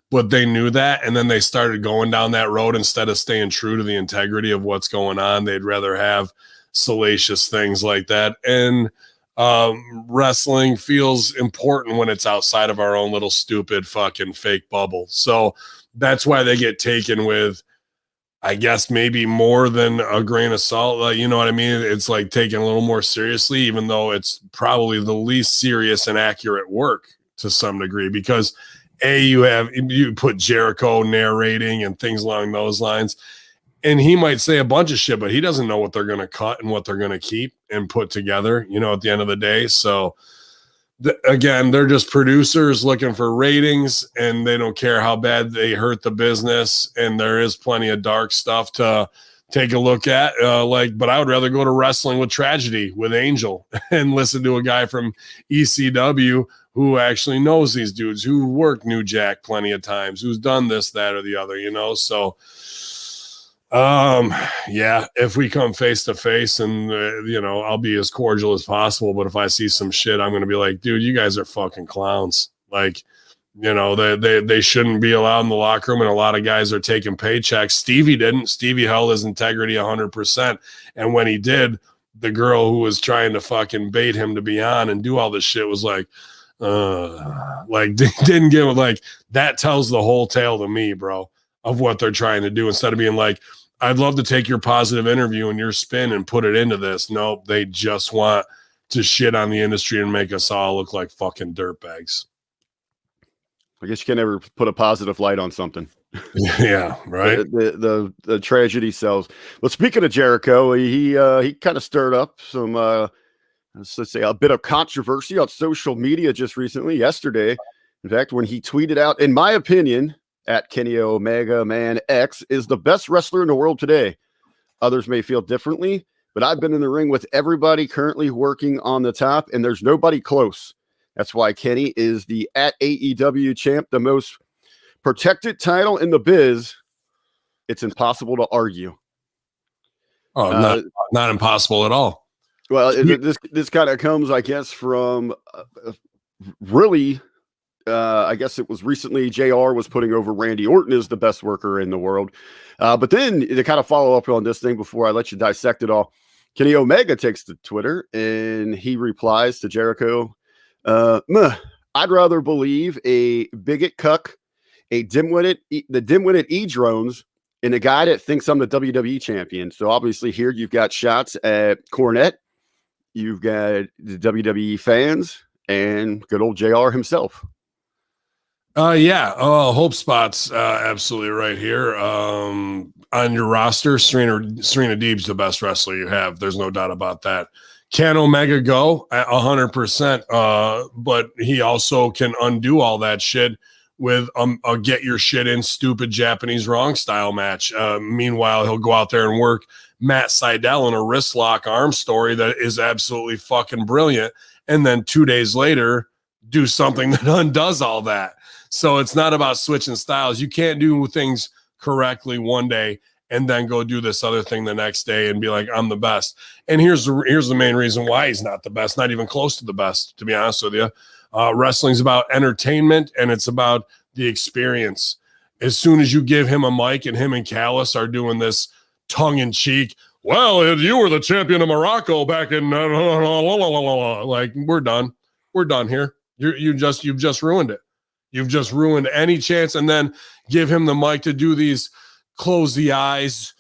But they knew that, and then they started going down that road instead of staying true to the integrity of what's going on. They'd rather have salacious things like that. And wrestling feels important when it's outside of our own little stupid fucking fake bubble. So that's why they get taken with, I guess, maybe more than a grain of salt. Like, you know what I mean? It's like taken a little more seriously, even though it's probably the least serious and accurate work to some degree, because you put Jericho narrating and things along those lines, and he might say a bunch of shit, but he doesn't know what they're going to cut and what they're going to keep and put together, you know, at the end of the day. So again, they're just producers looking for ratings, and they don't care how bad they hurt the business. And there is plenty of dark stuff to take a look at. But I would rather go to Wrestling with Tragedy with Angel and listen to a guy from ECW who actually knows these dudes, who worked New Jack plenty of times, who's done this, that, or the other, So, yeah, if we come face to face and, I'll be as cordial as possible. But if I see some shit, I'm going to be like, dude, you guys are fucking clowns. Like, they shouldn't be allowed in the locker room. And a lot of guys are taking paychecks. Stevie didn't. Stevie held his integrity 100%. And when he did, the girl who was trying to fucking bait him to be on and do all this shit was like, didn't give it. Like, that tells the whole tale to me, bro, of what they're trying to do, instead of being like, I'd love to take your positive interview and your spin and put it into this. Nope, they just want to shit on the industry and make us all look like fucking dirtbags. I guess you can never put a positive light on something. Yeah, right. The tragedy sells. Well, speaking of Jericho, he kind of stirred up some let's say a bit of controversy on social media just recently, yesterday. In fact, when he tweeted out, in my opinion, at Kenny Omega Man X is the best wrestler in the world today. Others may feel differently, but I've been in the ring with everybody currently working on the top, and there's nobody close. That's why Kenny is the at AEW champ, the most protected title in the biz. It's impossible to argue. Oh, not impossible at all. Well, this kind of comes, I guess, from really, I guess it was recently JR was putting over Randy Orton as the best worker in the world. But then to kind of follow up on this thing before I let you dissect it all, Kenny Omega takes to Twitter and he replies to Jericho, I'd rather believe a bigot cuck, the dimwitted E-drones, and a guy that thinks I'm the WWE champion. So obviously here you've got shots at Cornette, you've got the WWE fans, and good old JR himself. Yeah. Hope Spot's absolutely right here. On your roster, Serena Deeb's the best wrestler you have. There's no doubt about that. Can Omega go? 100%. But he also can undo all that shit with a get your shit in stupid Japanese wrong style match. Meanwhile, he'll go out there and work Matt Seidel in a wrist lock arm story that is absolutely fucking brilliant. And then 2 days later, do something that undoes all that. So it's not about switching styles. You can't do things correctly one day and then go do this other thing the next day and be like, I'm the best. And here's the main reason why he's not the best, not even close to the best, to be honest with you. Wrestling's about entertainment, and it's about the experience. As soon as you give him a mic and him and Callis are doing this tongue-in-cheek, well, you were the champion of Morocco back in like, we're done. We're done here. You've just ruined it. You've just ruined any chance. And then give him the mic to do these close the eyes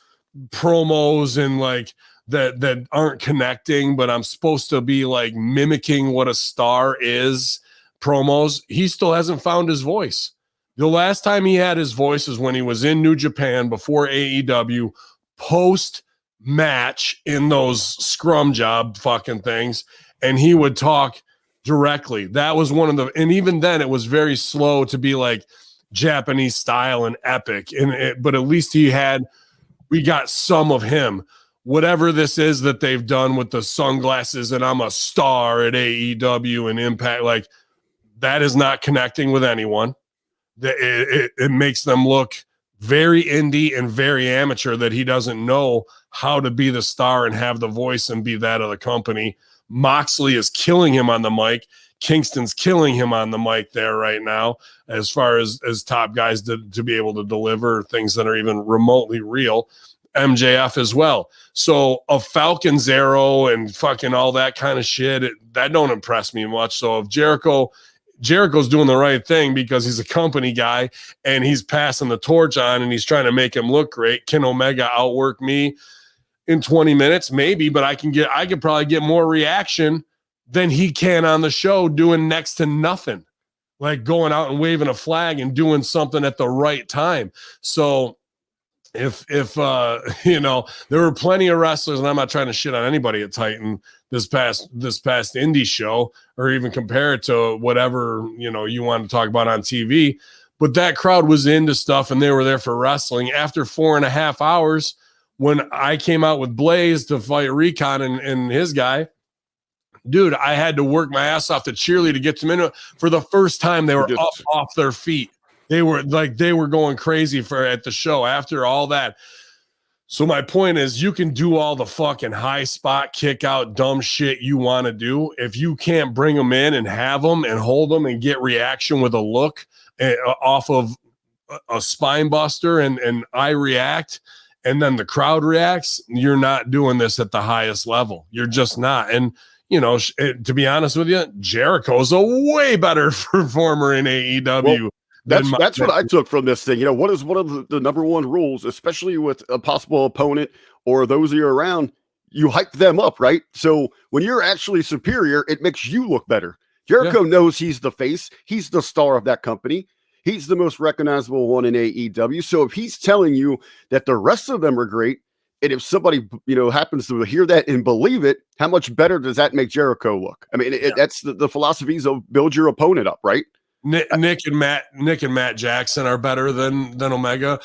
promos and like that aren't connecting, but I'm supposed to be like mimicking what a star is promos. He still hasn't found his voice. The last time he had his voice is when he was in New Japan before AEW, post match in those scrum job fucking things. And he would talk directly. That was one of the, and even then it was very slow to be like Japanese style and epic. But at least we got some of him. Whatever this is that they've done with the sunglasses and I'm a star at AEW and Impact, like that is not connecting with anyone. It makes them look very indie and very amateur, that he doesn't know how to be the star and have the voice and be that of the company. Moxley is killing him on the mic. Kingston's killing him on the mic there right now, as far as top guys to be able to deliver things that are even remotely real. MJF as well. So a Falcon's arrow and fucking all that kind of shit, that don't impress me much. So if Jericho's doing the right thing because he's a company guy and he's passing the torch on and he's trying to make him look great. Can Omega outwork me in 20 minutes? Maybe, but I could probably get more reaction than he can on the show doing next to nothing, like going out and waving a flag and doing something at the right time. So if you know, there were plenty of wrestlers, and I'm not trying to shit on anybody at Titan this past indie show, or even compare it to whatever, you know, you want to talk about on TV, but that crowd was into stuff and they were there for wrestling. After 4.5 hours, when I came out with Blaze to fight Recon and his guy, dude, I had to work my ass off to cheerlead to get them in. For the first time, they were up off their feet. They were going crazy at the show after all that. So my point is, you can do all the fucking high spot, kick out, dumb shit you want to do. If you can't bring them in and have them and hold them and get reaction with a look off of a spine buster and I react, and then the crowd reacts, you're not doing this at the highest level. You're just not. And, you know, to be honest with you, Jericho's a way better performer in AEW. Well, that's what I took from this thing. You know, what is one of the number one rules, especially with a possible opponent or those of you around, you hype them up, right? So when you're actually superior, it makes you look better. Jericho knows he's the face. He's the star of that company. He's the most recognizable one in AEW. So if he's telling you that the rest of them are great, and if somebody, you know, happens to hear that and believe it, how much better does that make Jericho look? I mean, that's the philosophies of build your opponent up, right? Nick and Matt Jackson are better than Omega.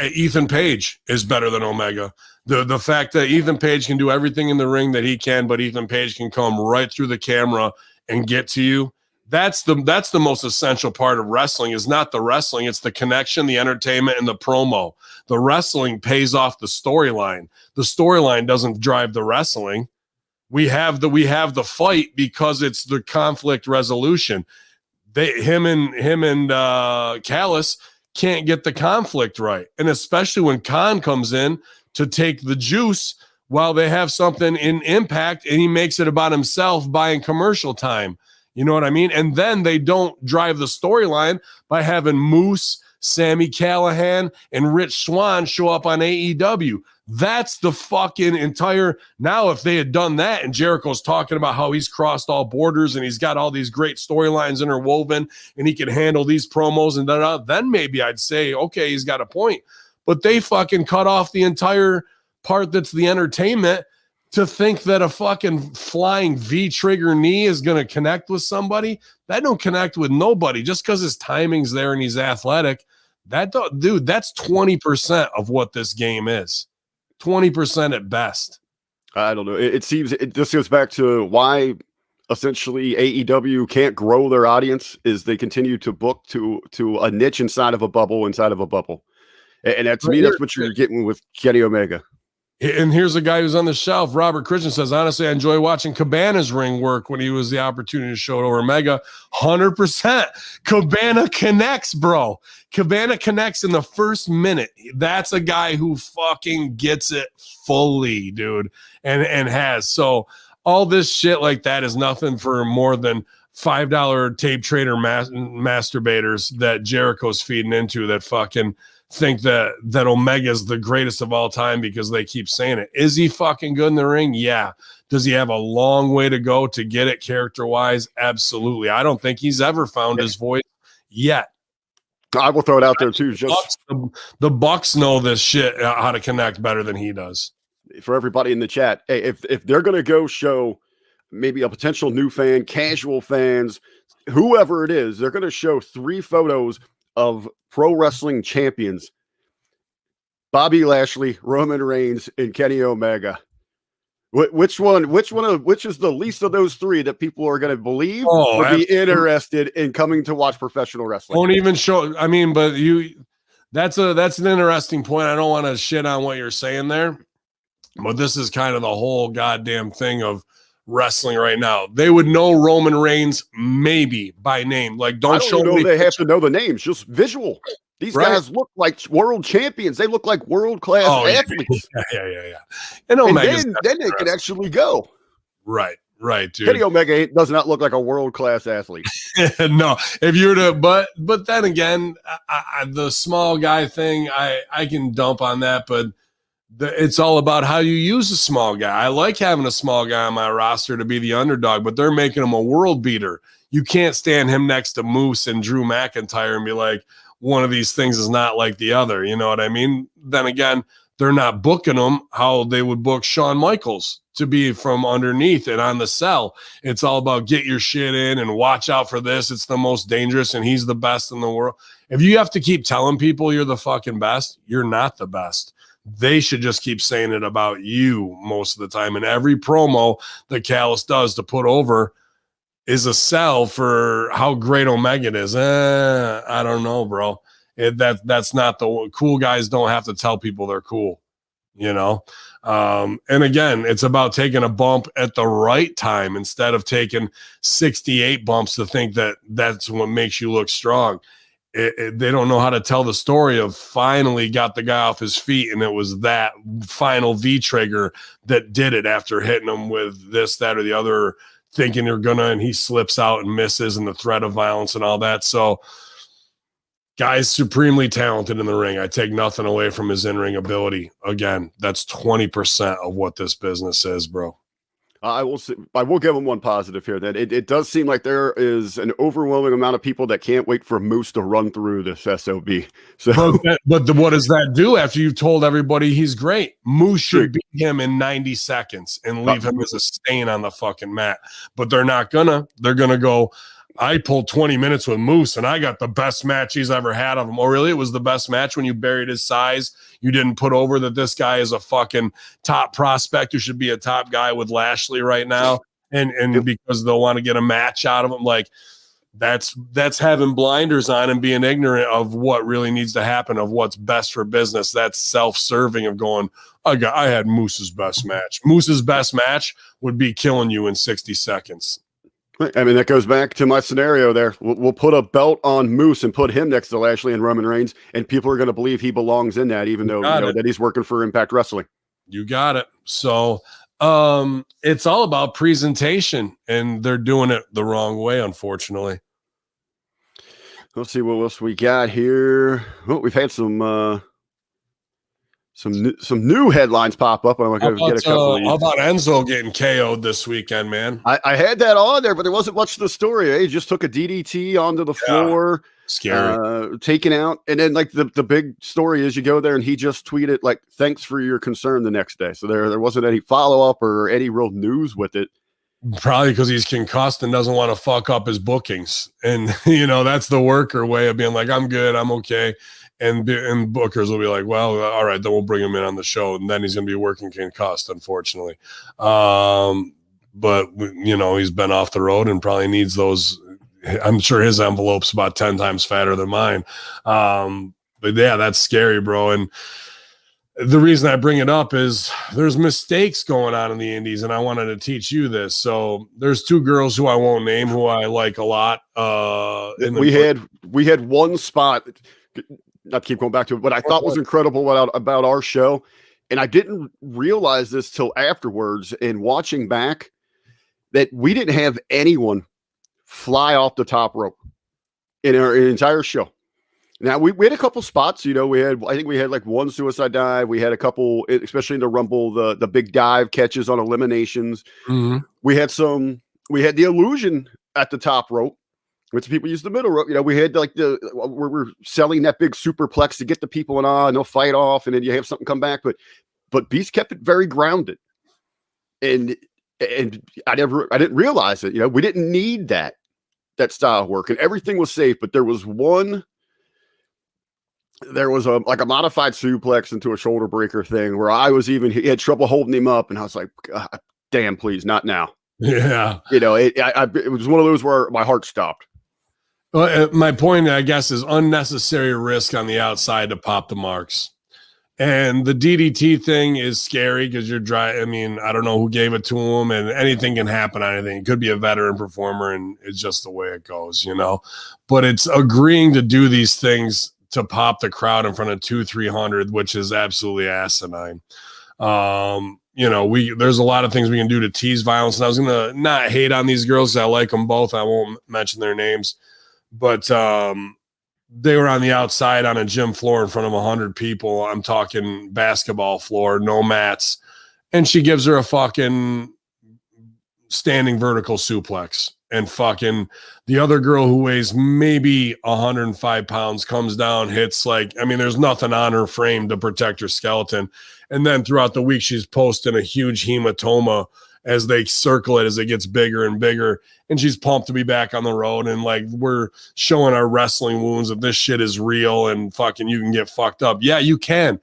Ethan Page is better than Omega. The fact that Ethan Page can do everything in the ring that he can, but Ethan Page can come right through the camera and get to you. That's the most essential part of wrestling, is not the wrestling. It's the connection, the entertainment, and the promo. The wrestling pays off the storyline. The storyline doesn't drive the wrestling. We have the fight because it's the conflict resolution. Him and Callis can't get the conflict right. And especially when Khan comes in to take the juice while they have something in Impact and he makes it about himself buying commercial time. You know what I mean? And then they don't drive the storyline by having Moose, Sami Callihan, and Rich Swann show up on AEW. That's the fucking entire. Now, if they had done that and Jericho's talking about how he's crossed all borders and he's got all these great storylines interwoven and he can handle these promos and then maybe I'd say, okay, he's got a point. But they fucking cut off the entire part that's the entertainment to think that a fucking flying V-trigger knee is going to connect with somebody. That don't connect with nobody just because his timing's there and he's athletic. Dude, that's 20% of what this game is. 20% at best. I don't know. It seems it just goes back to why essentially AEW can't grow their audience, is they continue to book to a niche inside of a bubble. And to me, that's what you're getting with Kenny Omega. And here's a guy who's on the shelf. Robert Christian says, honestly, I enjoy watching Cabana's ring work when he was the opportunity to show it over Omega. 100%. Cabana connects, bro. Cabana connects in the first minute. That's a guy who fucking gets it fully, dude, and has. So all this shit like that is nothing for more than $5 tape trader masturbators that Jericho's feeding into, that fucking think that Omega is the greatest of all time because they keep saying it. Is he fucking good in the ring? Yeah. Does he have a long way to go to get it character-wise? Absolutely. I don't think he's ever found his voice yet. I will throw it out there too. The Bucks know this shit, how to connect better than he does. For everybody in the chat, hey, if they're going to go show maybe a potential new fan, casual fans, whoever it is, they're going to show 3 photos of pro wrestling champions: Bobby Lashley, Roman Reigns, and Kenny Omega. Which is the least of those 3 that people are going to believe or be interested in coming to watch professional wrestling? Won't even show. I mean, but that's an interesting point. I don't want to shit on what you're saying there, but this is kind of the whole goddamn thing of wrestling right now. They would know Roman Reigns maybe by name. Like, don't show me. They have to know the names, just visual. These guys look like world champions. They look like world-class athletes. Yeah. And then they can actually go. Right, dude. Kenny Omega does not look like a world-class athlete. No, if you're to, but then again, the small guy thing, I can dump on that, but it's all about how you use a small guy. I like having a small guy on my roster to be the underdog, but they're making him a world beater. You can't stand him next to Moose and Drew McIntyre and be like, one of these things is not like the other. You know what I mean? Then again, they're not booking them how they would book Shawn Michaels to be from underneath and on the cell. It's all about get your shit in and watch out for this. It's the most dangerous and he's the best in the world. If you have to keep telling people you're the fucking best, you're not the best. They should just keep saying it about you most of the time. And every promo that Callis does to put over is a sell for how great Omega is. I don't know, bro. That's not the cool guys don't have to tell people they're cool, you know? And again, it's about taking a bump at the right time instead of taking 68 bumps to think that that's what makes you look strong. They don't know how to tell the story of finally got the guy off his feet, and it was that final V trigger that did it after hitting him with this, that, or the other, thinking you're gonna, and he slips out and misses, and the threat of violence and all that. So guy's supremely talented in the ring. I take nothing away from his in-ring ability. Again, that's 20% of what this business is, bro. I will give him one positive here. That it does seem like there is an overwhelming amount of people that can't wait for Moose to run through this SOB. So, but what does that do after you've told everybody he's great? Moose should beat him in 90 seconds and leave him as a stain on the fucking mat. But they're not gonna. They're gonna go, I pulled 20 minutes with Moose and I got the best match he's ever had of him. Oh, really? It was the best match when you buried his size. You didn't put over that this guy is a fucking top prospect who should be a top guy with Lashley right now. And because they'll want to get a match out of him. Like that's having blinders on and being ignorant of what really needs to happen, of what's best for business. That's self-serving of going, I had Moose's best match. Moose's best match would be killing you in 60 seconds. I mean, that goes back to my scenario there. We'll put a belt on Moose and put him next to Lashley and Roman Reigns, and people are going to believe he belongs in that, even though that he's working for Impact Wrestling. You got it. So it's all about presentation, and they're doing it the wrong way, unfortunately. Let's see what else we got here. Oh, we've had some new headlines pop up. I'm going to get a couple of these. How about Enzo getting KO'd this weekend, man? I had that on there, but there wasn't much to the story. He just took a DDT onto the floor. Scary. Taken out. And then like the big story is you go there and he just tweeted like, thanks for your concern the next day. So there wasn't any follow-up or any real news with it. Probably because he's concussed and doesn't want to fuck up his bookings. And, you know, that's the worker way of being like, I'm good, I'm okay. And bookers will be like, well, all right, then we'll bring him in on the show. And then he's going to be working concussed, unfortunately. But, you know, he's been off the road and probably needs those. I'm sure his envelope's about 10 times fatter than mine. But, yeah, that's scary, bro. And the reason I bring it up is there's mistakes going on in the indies, and I wanted to teach you this. So there's two girls who I won't name who I like a lot. We had one spot – not to keep going back to it, but I thought was incredible about our show. And I didn't realize this till afterwards in watching back that we didn't have anyone fly off the top rope in our entire show. Now we had a couple spots, you know, I think we had like one suicide dive. We had a couple, especially in the Rumble, the big dive catches on eliminations. Mm-hmm. We had the illusion at the top rope. Which people use the middle rope. You know, we had like we're selling that big superplex to get the people in and they'll fight off, and then you have something come back. But Beast kept it very grounded, and I didn't realize it. You know, we didn't need that style of work, and everything was safe. But there was a modified suplex into a shoulder breaker thing where he had trouble holding him up, and I was like, God, damn, please, not now. Yeah, you know, it was one of those where my heart stopped. Well, my point, I guess, is unnecessary risk on the outside to pop the marks. And the DDT thing is scary because you're dry. I mean, I don't know who gave it to him, and anything can happen on anything. It could be a veteran performer, and it's just the way it goes, you know. But it's agreeing to do these things to pop the crowd in front of 200-300, which is absolutely asinine. You know, there's a lot of things we can do to tease violence, and I was gonna not hate on these girls. I like them both. I won't mention their names. But they were on the outside on a gym floor in front of 100 people. I'm talking basketball floor, no mats. And she gives her a fucking standing vertical suplex. and fucking the other girl who weighs maybe 105 pounds comes down, hits like, I mean, there's nothing on her frame to protect her skeleton. And then throughout the week, she's posting a huge hematoma as they circle it as it gets bigger and bigger. And she's pumped to be back on the road. And like, we're showing our wrestling wounds that this shit is real and fucking you can get fucked up. Yeah, you can.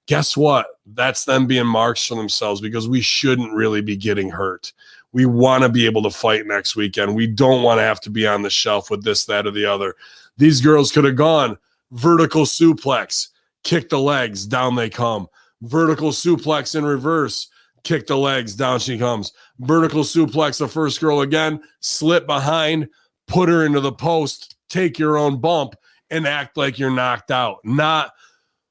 Guess what? That's them being marks for themselves, because we shouldn't really be getting hurt. We want to be able to fight next weekend. We don't want to have to be on the shelf with this, that, or the other. These girls could have gone vertical suplex, kick the legs, down they come. Vertical suplex in reverse, kick the legs, down she comes. Vertical suplex the first girl again, slip behind, put her into the post, take your own bump, and act like you're knocked out. Not,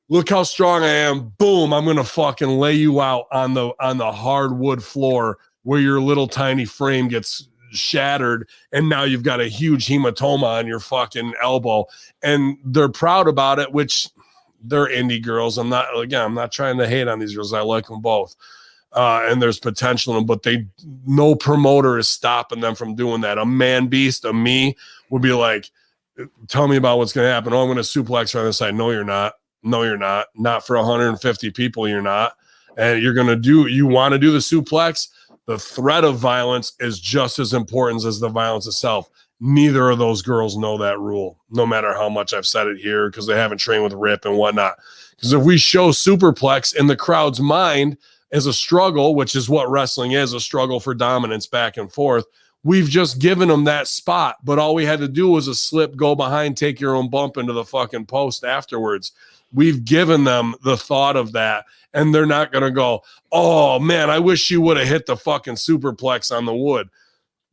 look how strong I am. Boom, I'm gonna fucking lay you out on the hardwood floor where your little tiny frame gets shattered, and now you've got a huge hematoma on your fucking elbow. And they're proud about it, which they're indie girls. I'm not trying to hate on these girls. I like them both. And there's potential in them, but no promoter is stopping them from doing that. A man beast, a me, would be like, tell me about what's going to happen. Oh, I'm going to suplex her on the side. No, you're not. No, you're not. Not for 150 people, you're not. And you want to do the suplex. The threat of violence is just as important as the violence itself. Neither of those girls know that rule, no matter how much I've said it here, because they haven't trained with Rip and whatnot. Because if we show superplex in the crowd's mind as a struggle, which is what wrestling is, a struggle for dominance back and forth, we've just given them that spot. But all we had to do was a slip, go behind, take your own bump into the fucking post afterwards. We've given them the thought of that, and they're not going to go, oh, man, I wish you would have hit the fucking superplex on the wood.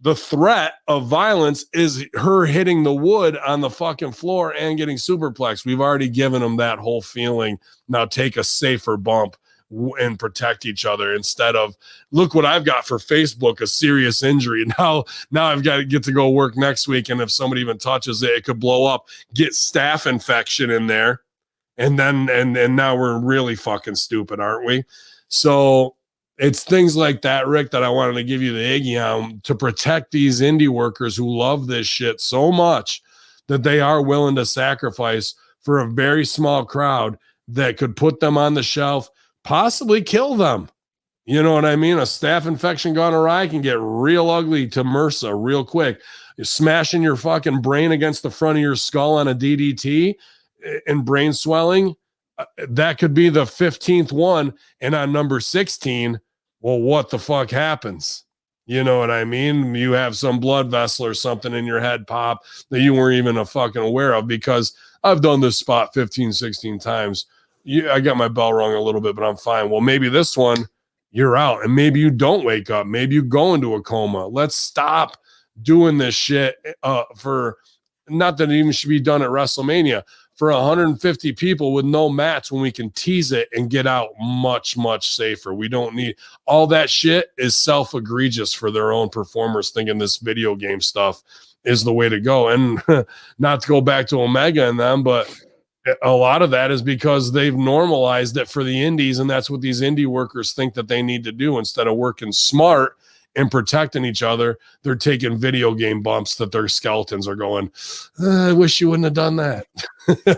The threat of violence is her hitting the wood on the fucking floor and getting superplexed. We've already given them that whole feeling. Now take a safer bump and protect each other instead of, look what I've got for Facebook, a serious injury. Now I've got to get to go work next week, and if somebody even touches it, it could blow up, get staph infection in there. And then, and now we're really fucking stupid, aren't we? So it's things like that, Rick, that I wanted to give you the Iggy on, to protect these indie workers who love this shit so much that they are willing to sacrifice for a very small crowd that could put them on the shelf, possibly kill them. You know what I mean? A staph infection gone awry can get real ugly to MRSA real quick. You're smashing your fucking brain against the front of your skull on a DDT and brain swelling, that could be the 15th one. And on number 16, well, what the fuck happens? You know what I mean? You have some blood vessel or something in your head pop that you weren't even fucking aware of, because I've done this spot 15, 16 times. I got my bell rung a little bit, but I'm fine. Well, maybe this one, you're out, and maybe you don't wake up. Maybe you go into a coma. Let's stop doing this shit for, not that it even should be done at WrestleMania, for 150 people with no mats, when we can tease it and get out much, much safer. We don't need all that shit. Is self-egregious for their own performers, thinking this video game stuff is the way to go. And not to go back to Omega and them, but a lot of that is because they've normalized it for the indies, and that's what these indie workers think that they need to do. Instead of working smart and protecting each other, they're taking video game bumps that their skeletons are going, I wish you wouldn't have done that.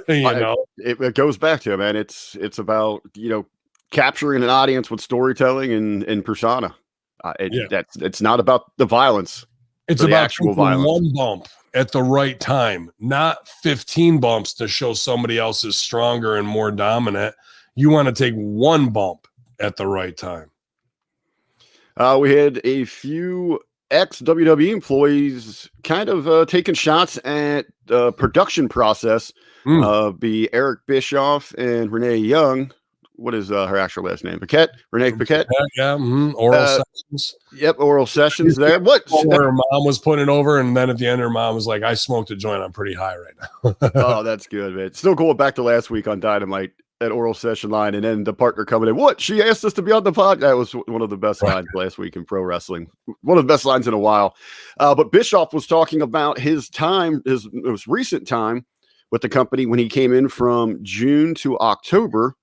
You know, it goes back to it, man. It's about, capturing an audience with storytelling and persona. It's not about the violence. It's about actual violence. One bump at the right time, not 15 bumps to show somebody else is stronger and more dominant. You want to take one bump at the right time. We had a few ex-WWE employees kind of taking shots at the production process. Be Eric Bischoff and Renee Young. What is her actual last name? Paquette? Renee Paquette? Yeah. Oral sessions. Yep, oral sessions there. What? Her mom was putting it over, and then at the end, her mom was like, I smoked a joint. I'm pretty high right now. Oh, that's good, man. Still going back to last week on Dynamite. That oral session line, and then the partner coming in. What? She asked us to be on the pod. That was one of the best lines last week in pro wrestling. One of the best lines in a while. But Bischoff was talking about his time, his most recent time with the company when he came in from June to October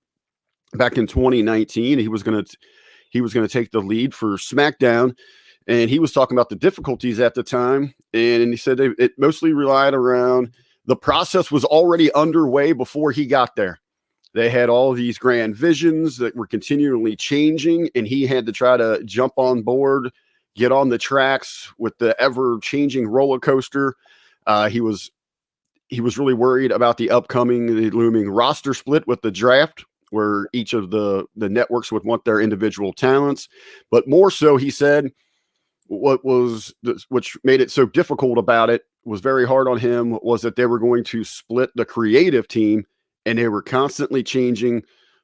back in 2019. He was going to take the lead for SmackDown, And he was talking about the difficulties at the time. And he said it mostly relied around the process was already underway before he got there. They had all these grand visions that were continually changing, and he had to try to jump on board, get on the tracks with the ever-changing roller coaster. He was really worried about the looming roster split with the draft, where each of the networks would want their individual talents. But more so, he said, which made it so difficult about it, was very hard on him, was that they were going to split the creative team, and they were constantly changing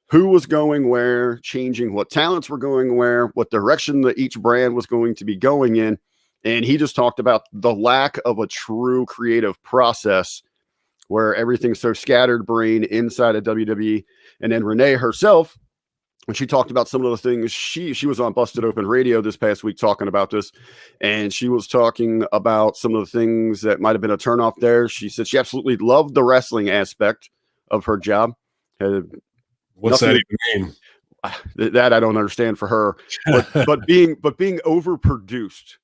who was going where, changing what talents were going where, what direction that each brand was going to be going in. And he just talked about the lack of a true creative process, where everything's so scattered brain inside of WWE. And then Renee herself, when she talked about some of the things, she was on Busted Open Radio this past week talking about this, and she was talking about some of the things that might have been a turnoff there. She said she absolutely loved the wrestling aspect of her job. What's that even mean? That I don't understand for her, but being overproduced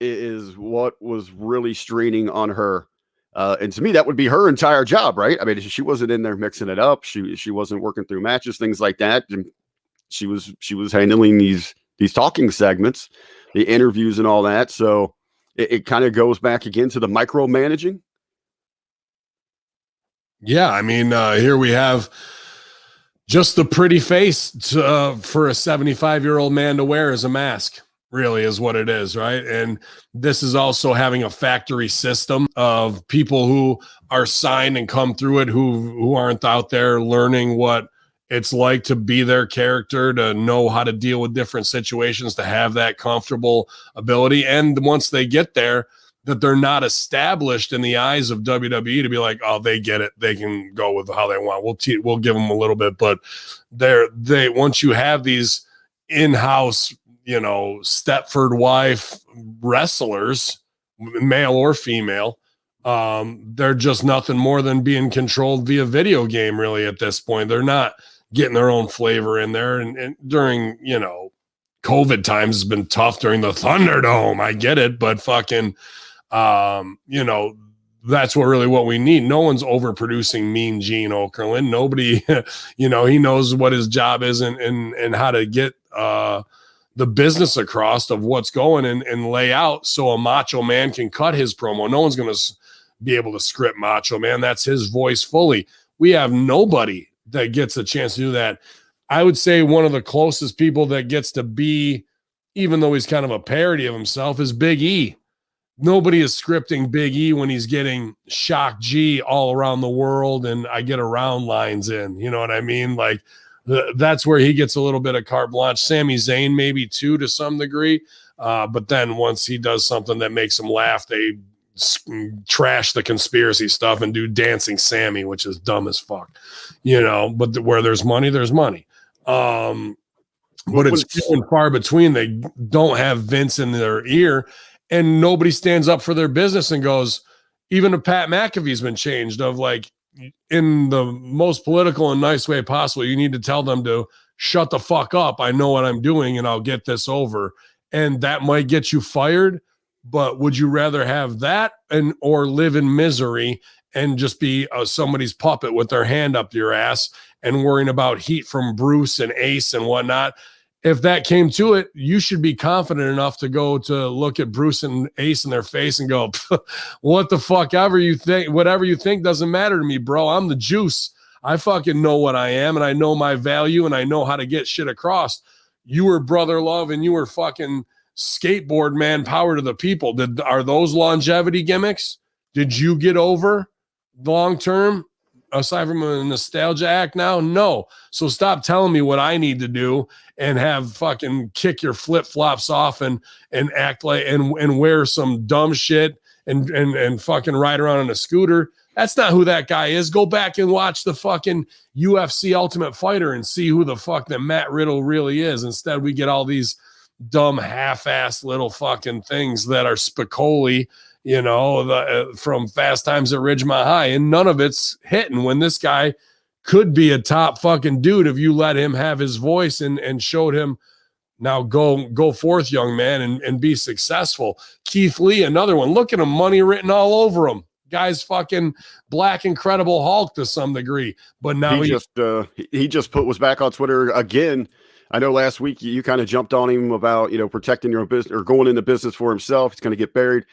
is what was really straining on her. And to me, that would be her entire job, right? I mean, she wasn't in there mixing it up. She wasn't working through matches, things like that. And she was handling these talking segments, the interviews and all that. So it kind of goes back again to the micromanaging. Yeah, I mean, here we have just the pretty face for a 75-year-old man to wear as a mask, really is what it is, right? And this is also having a factory system of people who are signed and come through it who aren't out there learning what it's like to be their character, to know how to deal with different situations, to have that comfortable ability. And once they get there, that they're not established in the eyes of WWE to be like, oh, they get it. They can go with how they want. We'll give them a little bit, but they once you have these in-house, Stepford wife wrestlers, male or female, they're just nothing more than being controlled via video game, really, at this point. They're not getting their own flavor in there. And during, COVID times has been tough during the Thunderdome. I get it, but fucking, that's what we need. No one's overproducing Mean Gene Okerlund. Nobody, he knows what his job is and how to get the business across of what's going and lay out so a Macho Man can cut his promo. No one's going to be able to script Macho Man. That's his voice fully. We have nobody that gets a chance to do that. I would say one of the closest people that gets to be, even though he's kind of a parody of himself, is Big E. Nobody is scripting Big E when he's getting Shock G all around the world and I get around lines in. You know what I mean? Like, that's where he gets a little bit of carte blanche. Sami Zayn maybe too, to some degree. But then once he does something that makes him laugh, they trash the conspiracy stuff and do Dancing Sammy, which is dumb as fuck, but where there's money, there's money. But it's few and far between. They don't have Vince in their ear, and nobody stands up for their business and goes, even if Pat McAfee's been changed, of like, in the most political and nice way possible, you need to tell them to shut the fuck up. I know what I'm doing and I'll get this over. And that might get you fired, but would you rather have that or live in misery and just be somebody's puppet with their hand up your ass and worrying about heat from Bruce and Ace and whatnot? If that came to it, you should be confident enough to go to look at Bruce and Ace in their face and go, what the fuck ever you think, whatever you think doesn't matter to me, bro. I'm the juice. I fucking know what I am and I know my value and I know how to get shit across. You were Brother Love and you were fucking skateboard man, power to the people. Are those longevity gimmicks? Did you get over long term? Aside from a nostalgia act now? No. So stop telling me what I need to do and have fucking kick your flip-flops off and act like and wear some dumb shit and fucking ride around on a scooter. That's not who that guy is. Go back and watch the fucking UFC Ultimate Fighter and see who the fuck that Matt Riddle really is. Instead, we get all these dumb half-assed little fucking things that are Spicoli, from Fast Times at Ridgemont High, and none of it's hitting when this guy could be a top fucking dude if you let him have his voice and showed him Now go forth, young man, and be successful. Keith Lee, another one. Look at him, money written all over him. Guy's fucking Black Incredible Hulk to some degree. But now he just was back on Twitter again. I know last week you kind of jumped on him about, you know, protecting your own business or going into business for himself. He's going to get buried.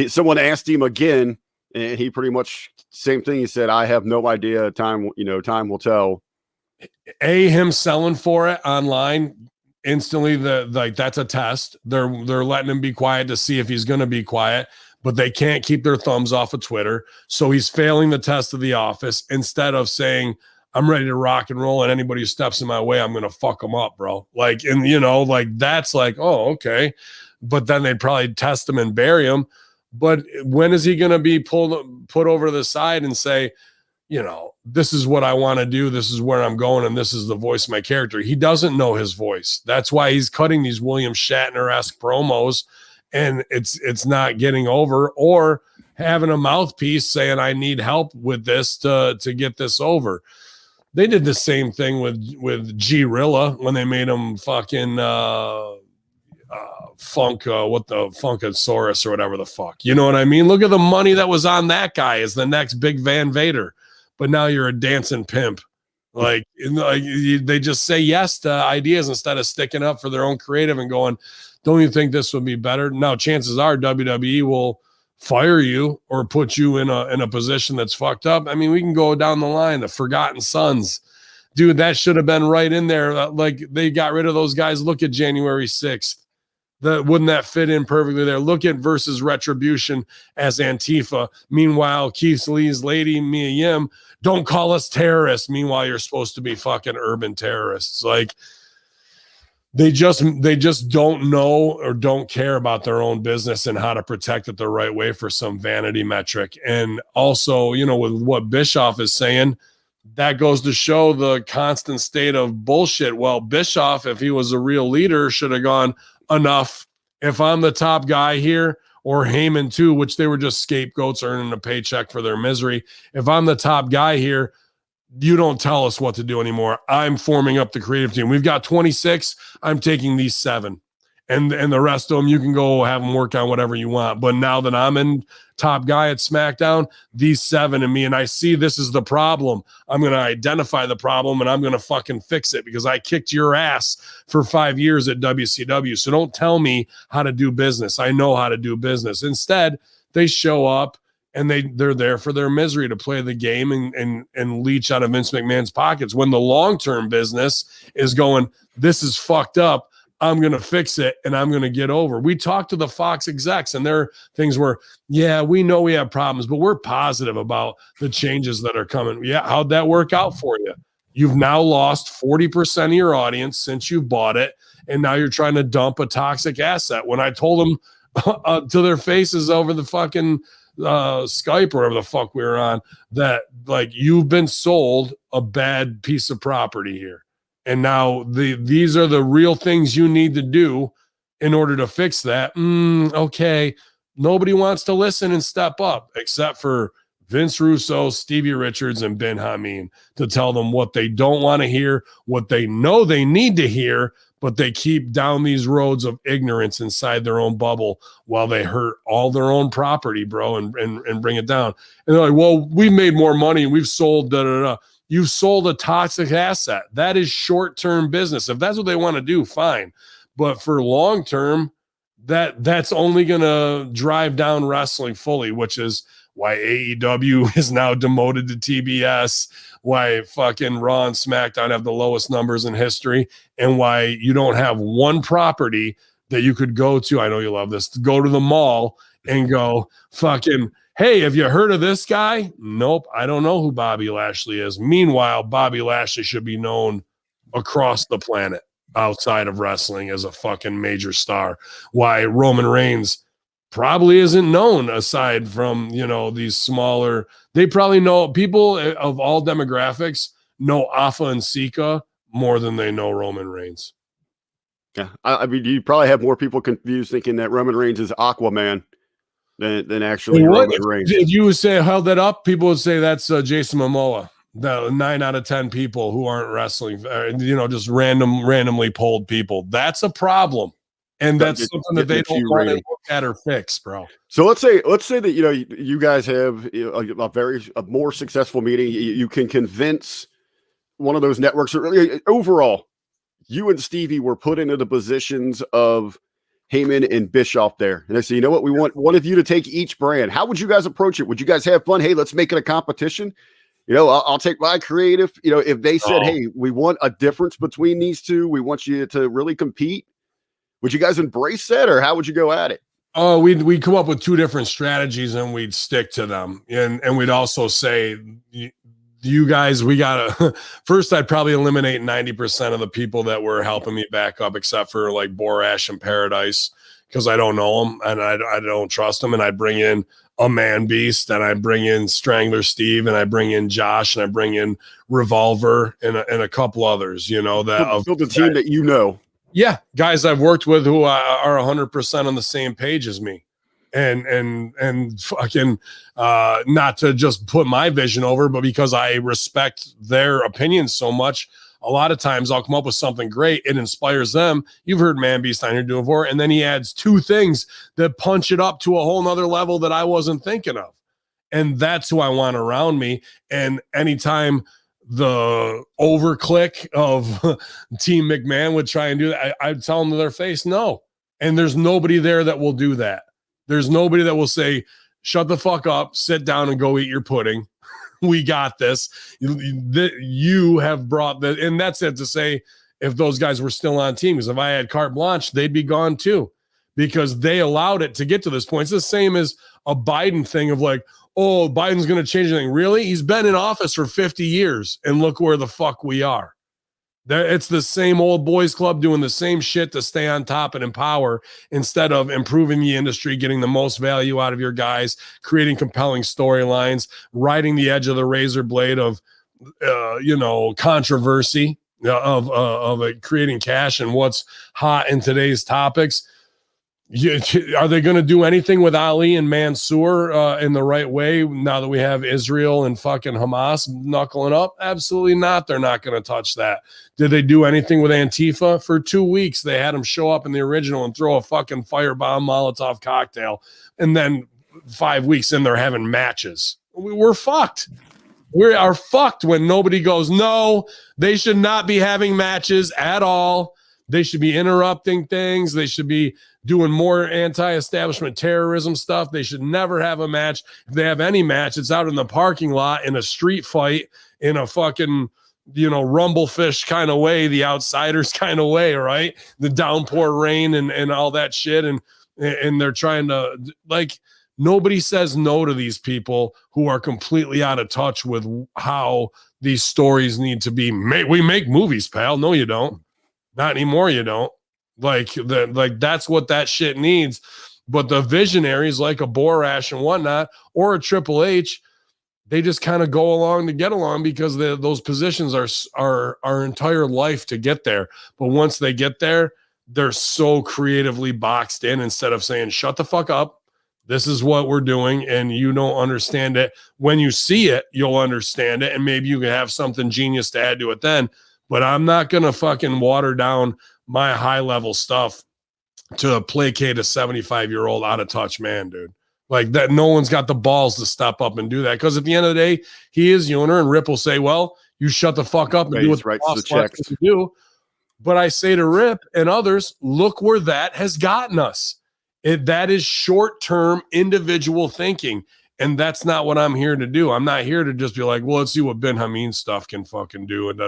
Someone asked him again, and he pretty much same thing. He said, "I have no idea. Time will tell." Him selling for it online instantly, that's a test. They're letting him be quiet to see if he's going to be quiet, but they can't keep their thumbs off of Twitter. So he's failing the test of the office. Instead of saying, "I'm ready to rock and roll, and anybody who steps in my way, I'm going to fuck them up, bro." Like, and you know, like that's like, oh, okay. But then they'd probably test him and bury him. But when is he going to be put over to the side and say, you know, this is what I want to do, this is where I'm going, and this is the voice of my character? He doesn't know his voice. That's why he's cutting these William Shatner-esque promos, and it's not getting over, or having a mouthpiece saying, "I need help with this to get this over." They did the same thing with G-Rilla when they made him fucking what the Funkasaurus or whatever the fuck. You know what I mean? Look at the money that was on that guy as the next big Van Vader. But now you're a dancing pimp. Like they just say yes to ideas instead of sticking up for their own creative and going, "Don't you think this would be better?" Now, chances are WWE will fire you or put you in a position that's fucked up. I mean, we can go down the line. The Forgotten Sons, dude, that should have been right in there. Like, they got rid of those guys. Look at January 6th. Wouldn't that fit in perfectly there? Look at versus Retribution as Antifa. Meanwhile, Keith Lee's lady, Mia Yim, "Don't call us terrorists." Meanwhile, you're supposed to be fucking urban terrorists. Like, they just don't know or don't care about their own business and how to protect it the right way for some vanity metric. And also, you know, with what Bischoff is saying, that goes to show the constant state of bullshit. Well, Bischoff, if he was a real leader, should have gone, "Enough. If I'm the top guy here," or Hamin too, which they were just scapegoats earning a paycheck for their misery. "If I'm the top guy here, you don't tell us what to do anymore. I'm forming up the creative team. We've got 26. I'm taking these 7. And the rest of them, you can go have them work on whatever you want. But now that I'm in top guy at SmackDown, these 7 and me, and I see this is the problem. I'm going to identify the problem, and I'm going to fucking fix it, because I kicked your ass for 5 years at WCW. So don't tell me how to do business. I know how to do business." Instead, they show up and they're there for their misery, to play the game and leech out of Vince McMahon's pockets, when the long-term business is going, "This is fucked up. I'm going to fix it, and I'm going to get over." We talked to the Fox execs, and their things were, "Yeah, we know we have problems, but we're positive about the changes that are coming." Yeah, how'd that work out for you? You've now lost 40% of your audience since you bought it, and now you're trying to dump a toxic asset. When I told them to their faces over the fucking Skype or whatever the fuck we were on, that, like, you've been sold a bad piece of property here. And now these are the real things you need to do in order to fix that. Okay. Nobody wants to listen and step up, except for Vince Russo, Stevie Richards, and Ben Hamin, to tell them what they don't want to hear, what they know they need to hear, but they keep down these roads of ignorance inside their own bubble while they hurt all their own property, bro, and bring it down. And they're like, "Well, we've made more money and we've sold da-da-da." You've sold a toxic asset. That is short-term business. If that's what they want to do, fine. But for long-term, that's only going to drive down wrestling fully, which is why AEW is now demoted to TBS, why fucking Raw and SmackDown have the lowest numbers in history, and why you don't have one property that you could go to. I know you love this. Go to the mall and go, fucking, "Hey, have you heard of this guy?" "Nope, I don't know who Bobby Lashley is." Meanwhile, Bobby Lashley should be known across the planet outside of wrestling as a fucking major star. Why Roman Reigns probably isn't known aside from, you know, these smaller. They probably know, people of all demographics know Alpha and Sika more than they know Roman Reigns. Yeah, I mean, you probably have more people confused thinking that Roman Reigns is Aquaman than actually Roman Reigns. If you say held that up, people would say that's Jason Momoa. The 9 out of 10 people who aren't wrestling, just randomly polled people. That's a problem. And that's something that they don't want to look at or fix, bro. So let's say that you guys have a more successful meeting. You can convince one of those networks. Overall, you and Stevie were put into the positions of Hamin and Bischoff there, and they say, you know what, we want one of you to take each brand. How would you guys approach it? Would you guys have fun? Hey, let's make it a competition. I'll take my creative. If they said, hey, we want a difference between these two, we want you to really compete. Would you guys embrace that, or how would you go at it? Oh, we'd come up with 2 different strategies and we'd stick to them. And we'd also say, you guys, we gotta first, I'd probably eliminate 90% of the people that were helping me back up, except for like Borash and Paradise, because I don't know them and I don't trust them. And I'd bring in a Man Beast, and I bring in Strangler Steve, and I bring in Josh, and I bring in Revolver and a couple others, that build a team that yeah, guys I've worked with who are 100% on the same page as me, and fucking not to just put my vision over, but because I respect their opinions so much. A lot of times I'll come up with something great. It inspires them. You've heard Man Beast on here do it before. And then he adds 2 things that punch it up to a whole nother level that I wasn't thinking of. And that's who I want around me. And anytime the overclick of Team McMahon would try and do that, I'd tell them to their face, no. And there's nobody there that will do that. There's nobody that will say, shut the fuck up, sit down and go eat your pudding. We got this. You have brought that, and that's it to say, if those guys were still on team, because if I had carte blanche, they'd be gone too, because they allowed it to get to this point. It's the same as a Biden thing of like, oh, Biden's going to change anything. Really? He's been in office for 50 years, and look where the fuck we are. It's the same old boys club doing the same shit to stay on top and in power, instead of improving the industry, getting the most value out of your guys, creating compelling storylines, riding the edge of the razor blade of, controversy, of creating cash and what's hot in today's topics. Are they going to do anything with Ali and Mansoor in the right way now that we have Israel and fucking Hamas knuckling up? Absolutely not. They're not going to touch that. Did they do anything with Antifa? For 2 weeks, they had them show up in the original and throw a fucking firebomb Molotov cocktail. And then 5 weeks in, they're having matches. We're fucked. We are fucked when nobody goes, no, they should not be having matches at all. They should be interrupting things. They should be doing more anti-establishment terrorism stuff. They should never have a match. If they have any match, it's out in the parking lot in a street fight in a fucking, rumblefish kind of way, the outsiders kind of way, right? The downpour rain and all that shit. And they're trying to, like, nobody says no to these people who are completely out of touch with how these stories need to be made. We make movies, pal. No, you don't. Not anymore, you don't. Like that's what that shit needs. But the visionaries like a Borash and whatnot, or a Triple H, they just kind of go along to get along because those positions are our entire life to get there. But once they get there, they're so creatively boxed in. Instead of saying, shut the fuck up, this is what we're doing, and you don't understand it. When you see it, you'll understand it, and maybe you can have something genius to add to it then. But I'm not going to fucking water down my high-level stuff to placate a 75-year-old out-of-touch man, dude. Like that, no one's got the balls to step up and do that. Because at the end of the day, he is the owner, and Rip will say, well, you shut the fuck up and do what the boss wants you to do. But I say to Rip and others, look where that has gotten us. That is short-term individual thinking. And that's not what I'm here to do. I'm not here to just be like, well, let's see what Ben Hamin stuff can fucking do. And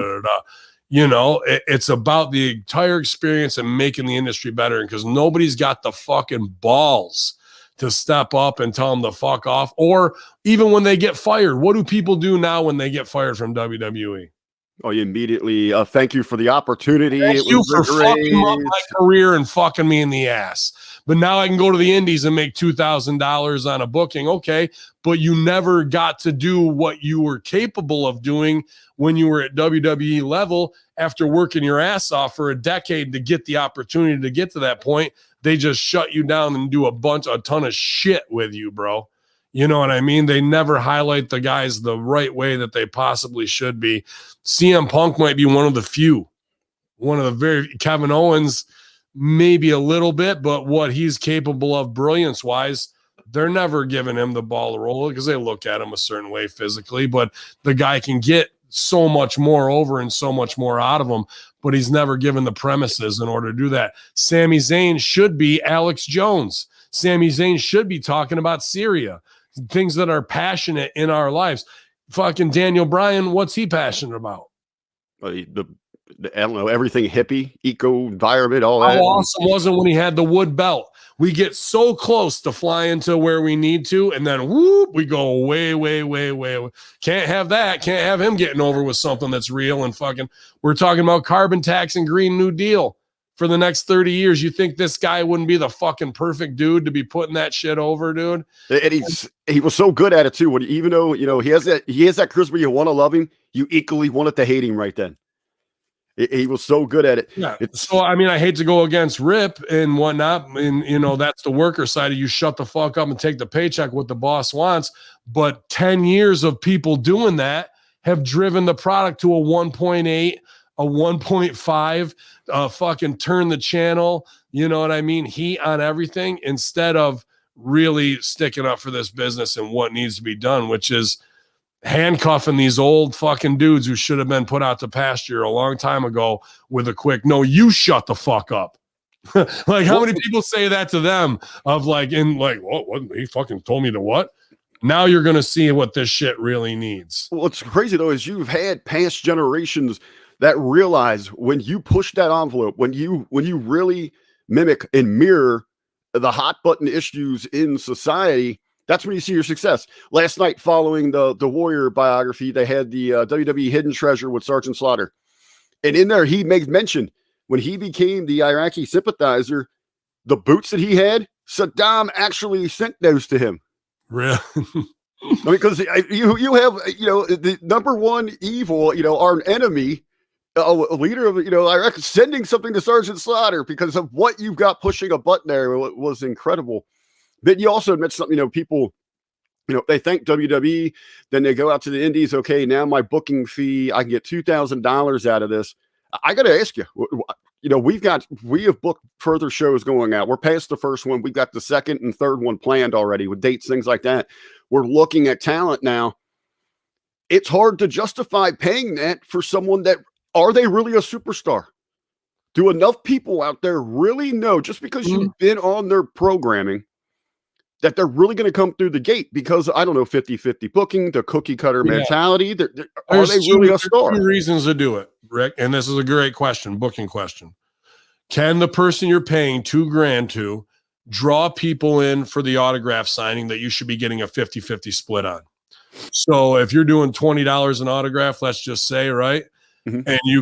it's about the entire experience and making the industry better. And because nobody's got the fucking balls to step up and tell them to fuck off. Or even when they get fired, what do people do now when they get fired from WWE? Oh, you immediately thank you for the opportunity. Thank you for fucking up my career and fucking me in the ass. But now I can go to the Indies and make $2,000 on a booking. Okay, but you never got to do what you were capable of doing when you were at WWE level after working your ass off for a decade to get the opportunity to get to that point. They just shut you down and do a ton of shit with you, bro. You know what I mean? They never highlight the guys the right way that they possibly should be. CM Punk might be one of the few, one of the very, Kevin Owens, maybe a little bit, but what he's capable of brilliance wise, they're never giving him the ball to roll because they look at him a certain way physically, but the guy can get so much more over and so much more out of him, but he's never given the premises in order to do that. Sami Zayn should be Alex Jones. Sami Zayn should be talking about Syria, things that are passionate in our lives. Fucking Daniel Bryan, what's he passionate about? I don't know, everything hippie, eco, environment, all that. How awesome was it when he had the wood belt? We get so close to flying to where we need to, and then whoop, we go way, way, way, way. Can't have that. Can't have him getting over with something that's real and fucking. We're talking about carbon tax and Green New Deal for the next 30 years. You think this guy wouldn't be the fucking perfect dude to be putting that shit over, dude? And he was so good at it too. When even though he has that charisma, you want to love him, you equally wanted to hate him right then. He was so good at it. Yeah. So, I mean, I hate to go against Rip and whatnot. And, that's the worker side of you shut the fuck up and take the paycheck, what the boss wants. But 10 years of people doing that have driven the product to a 1.8, a 1.5, fucking turn the channel. You know what I mean? Heat on everything instead of really sticking up for this business and what needs to be done, which is handcuffing these old fucking dudes who should have been put out to pasture a long time ago with a quick, no, you shut the fuck up. Like, how many people say that to them of what, he fucking told me to what? Now you're going to see what this shit really needs. What's crazy though, is you've had past generations that realize when you push that envelope, when you really mimic and mirror the hot button issues in society, that's when you see your success. Last night, following the Warrior biography, they had the WWE Hidden Treasure with Sergeant Slaughter. And in there, he makes mention when he became the Iraqi sympathizer, the boots that he had, Saddam actually sent those to him. Really? I mean, because you have, the number one evil, our enemy, a leader of, Iraq, sending something to Sergeant Slaughter because of what you've got pushing a button there was incredible. Then you also mentioned something, people, they thank WWE, then they go out to the indies. Okay, now my booking fee, I can get $2,000 out of this. I got to ask you, we have booked further shows going out. We're past the first one. We've got the second and third one planned already with dates, things like that. We're looking at talent now. It's hard to justify paying that for someone that, are they really a superstar? Do enough people out there really know, just because you've been on their programming, that they're really going to come through the gate? Because, I don't know, 50-50 booking, the cookie cutter mentality. Are they really a star? Two reasons to do it, Rick. And this is a great question, booking question. Can the person you're paying $2,000 to draw people in for the autograph signing that you should be getting a 50-50 split on? So if you're doing $20 an autograph, let's just say, right? Mm-hmm. And you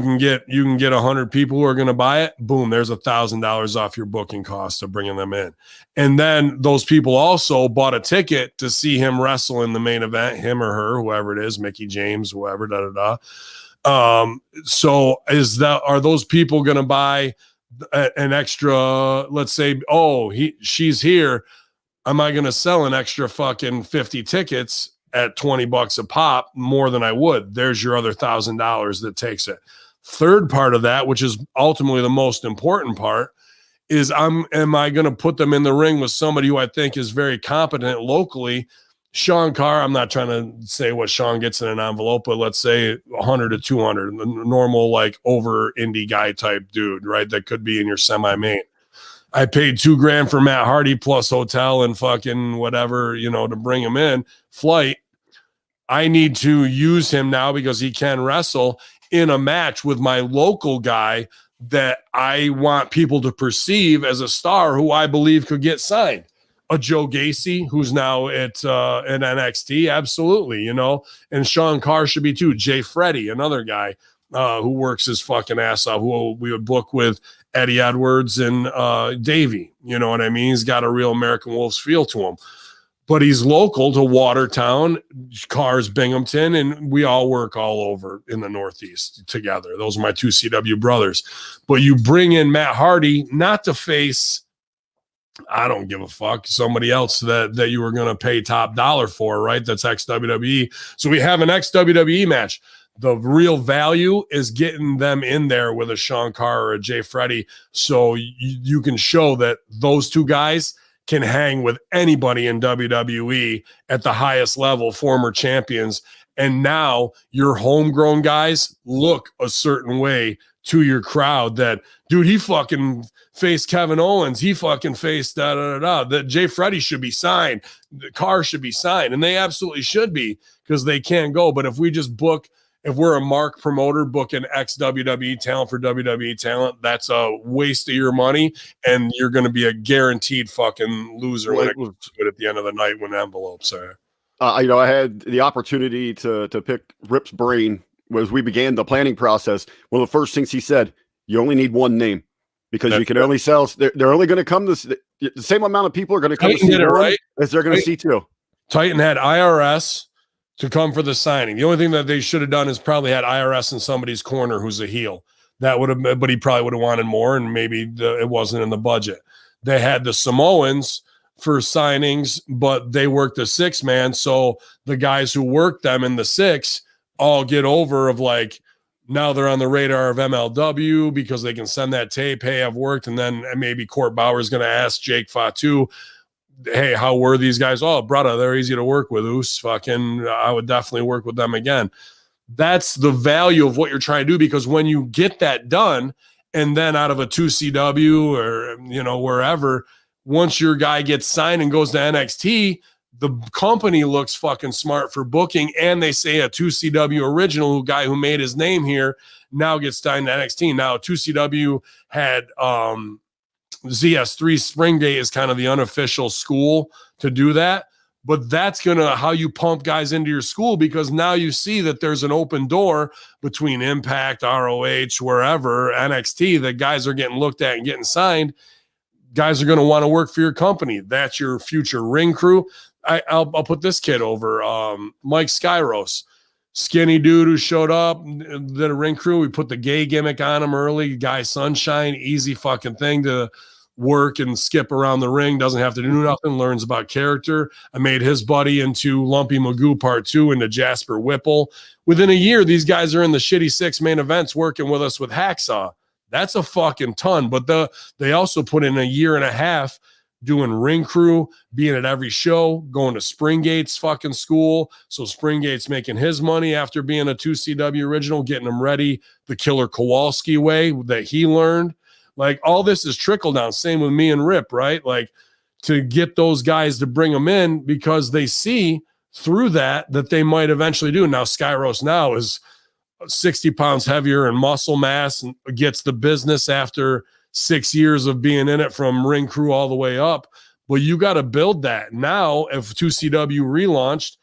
can get 100 people who are going to buy it. Boom, there's $1,000 off your booking cost of bringing them in. And then those people also bought a ticket to see him wrestle in the main event, him or her, whoever it is, Mickey James, whoever, So are those people going to buy an extra, let's say, she's here. Am I going to sell an extra fucking 50 tickets at $20 a pop more than I would? There's your other $1,000 that takes it. Third part of that, which is ultimately the most important part, is am I going to put them in the ring with somebody who I think is very competent locally? Sean Carr, I'm not trying to say what Sean gets in an envelope, but let's say 100 to 200, the normal, like, over indie guy type dude, right? That could be in your semi-main. I paid $2,000 for Matt Hardy plus hotel and fucking whatever, to bring him in, flight. I need to use him now because he can wrestle in a match with my local guy that I want people to perceive as a star who I believe could get signed. A Joe Gacy, who's now at NXT, absolutely, and Sean Carr should be too. Jay Freddy, another guy who works his fucking ass off, who we would book with Eddie Edwards and Davey. You know what I mean? He's got a real American Wolves feel to him. But he's local to Watertown, Carr's Binghamton, and we all work all over in the Northeast together. Those are my two CW brothers. But you bring in Matt Hardy, not to face I don't give a fuck. Somebody else that you were going to pay top dollar for, right? That's ex-WWE. So we have an ex-WWE match. The real value is getting them in there with a Sean Carr or a Jay Freddy, so you can show that those two guys can hang with anybody in WWE at the highest level, former champions. And now your homegrown guys look a certain way to your crowd that, dude, he fucking faced Kevin Owens. He fucking faced that Jay Freddy should be signed. The Carr should be signed. And they absolutely should be, because they can't go. But if we just book, if we're a mark promoter booking ex-WWE talent for WWE talent, that's a waste of your money, and you're going to be a guaranteed fucking loser when it comes to it at the end of the night when envelopes are. I had the opportunity to pick Rip's brain as we began the planning process. One of the first things he said, you only need one name, because you can only sell. They're only going to come the same amount of people are going to come to see one, right, as they're going to see two. Titan had IRS to come for the signing. The only thing that they should have done is probably had IRS in somebody's corner who's a heel. That would have, but he probably would have wanted more, and maybe it wasn't in the budget. They had the Samoans for signings, but they worked the 6-man. So the guys who worked them in the 6 all get over of like, now they're on the radar of MLW because they can send that tape. Hey, I've worked. And then maybe Court Bauer is going to ask Jake Fatu, hey, how were these guys? Oh, brother, they're easy to work with. Oos, fucking, I would definitely work with them again. That's the value of what you're trying to do, because when you get that done, and then out of a 2CW or, wherever, once your guy gets signed and goes to NXT, the company looks fucking smart for booking, and they say a 2CW original guy who made his name here now gets signed to NXT. Now, 2CW had ZS3 Springate is kind of the unofficial school to do that, but that's gonna how you pump guys into your school, because now you see that there's an open door between Impact, ROH, wherever, NXT, that guys are getting looked at and getting signed. Guys are going to want to work for your company. That's your future ring crew. I'll put this kid over, Mike Skyros, skinny dude who showed up, did a ring crew. We put the gay gimmick on him early. Guy Sunshine, easy fucking thing to work and skip around the ring. Doesn't have to do nothing. Learns about character. I made his buddy into Lumpy Magoo Part 2 into Jasper Whipple. Within a year, these guys are in the shitty 6 main events working with us with Hacksaw. That's a fucking ton. But they also put in a year and a half doing ring crew, being at every show, going to Springgate's fucking school. So Springgate's making his money after being a 2CW original, getting him ready the Killer Kowalski way that he learned. Like, all this is trickle down. Same with me and Rip, right? Like, to get those guys to bring them in, because they see through that they might eventually do. Now, Skyros now is 60 pounds heavier in muscle mass and gets the business after 6 years of being in it from ring crew all the way up. But you got to build that. Now, if 2CW relaunched,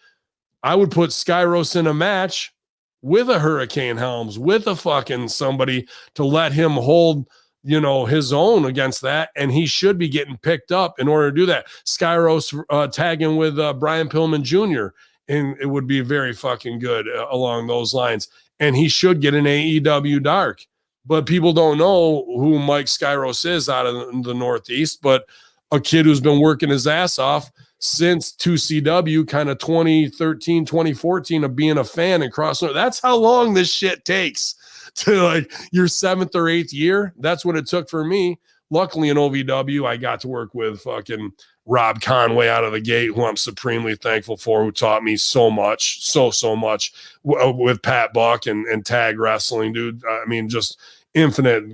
I would put Skyros in a match with a Hurricane Helms, with a fucking somebody to let him hold, his own against that. And he should be getting picked up in order to do that. Skyros tagging with Brian Pillman Jr., and it would be very fucking good along those lines. And he should get an AEW Dark. But people don't know who Mike Skyros is out of the Northeast, but a kid who's been working his ass off since 2CW, kind of 2013, 2014, of being a fan and crossing. That's how long this shit takes to, like, your 7th or 8th year. That's what it took for me. Luckily in OVW, I got to work with fucking Rob Conway out of the gate, who I'm supremely thankful for, who taught me so much, so much with Pat Buck and tag wrestling, dude. I mean, just infinite.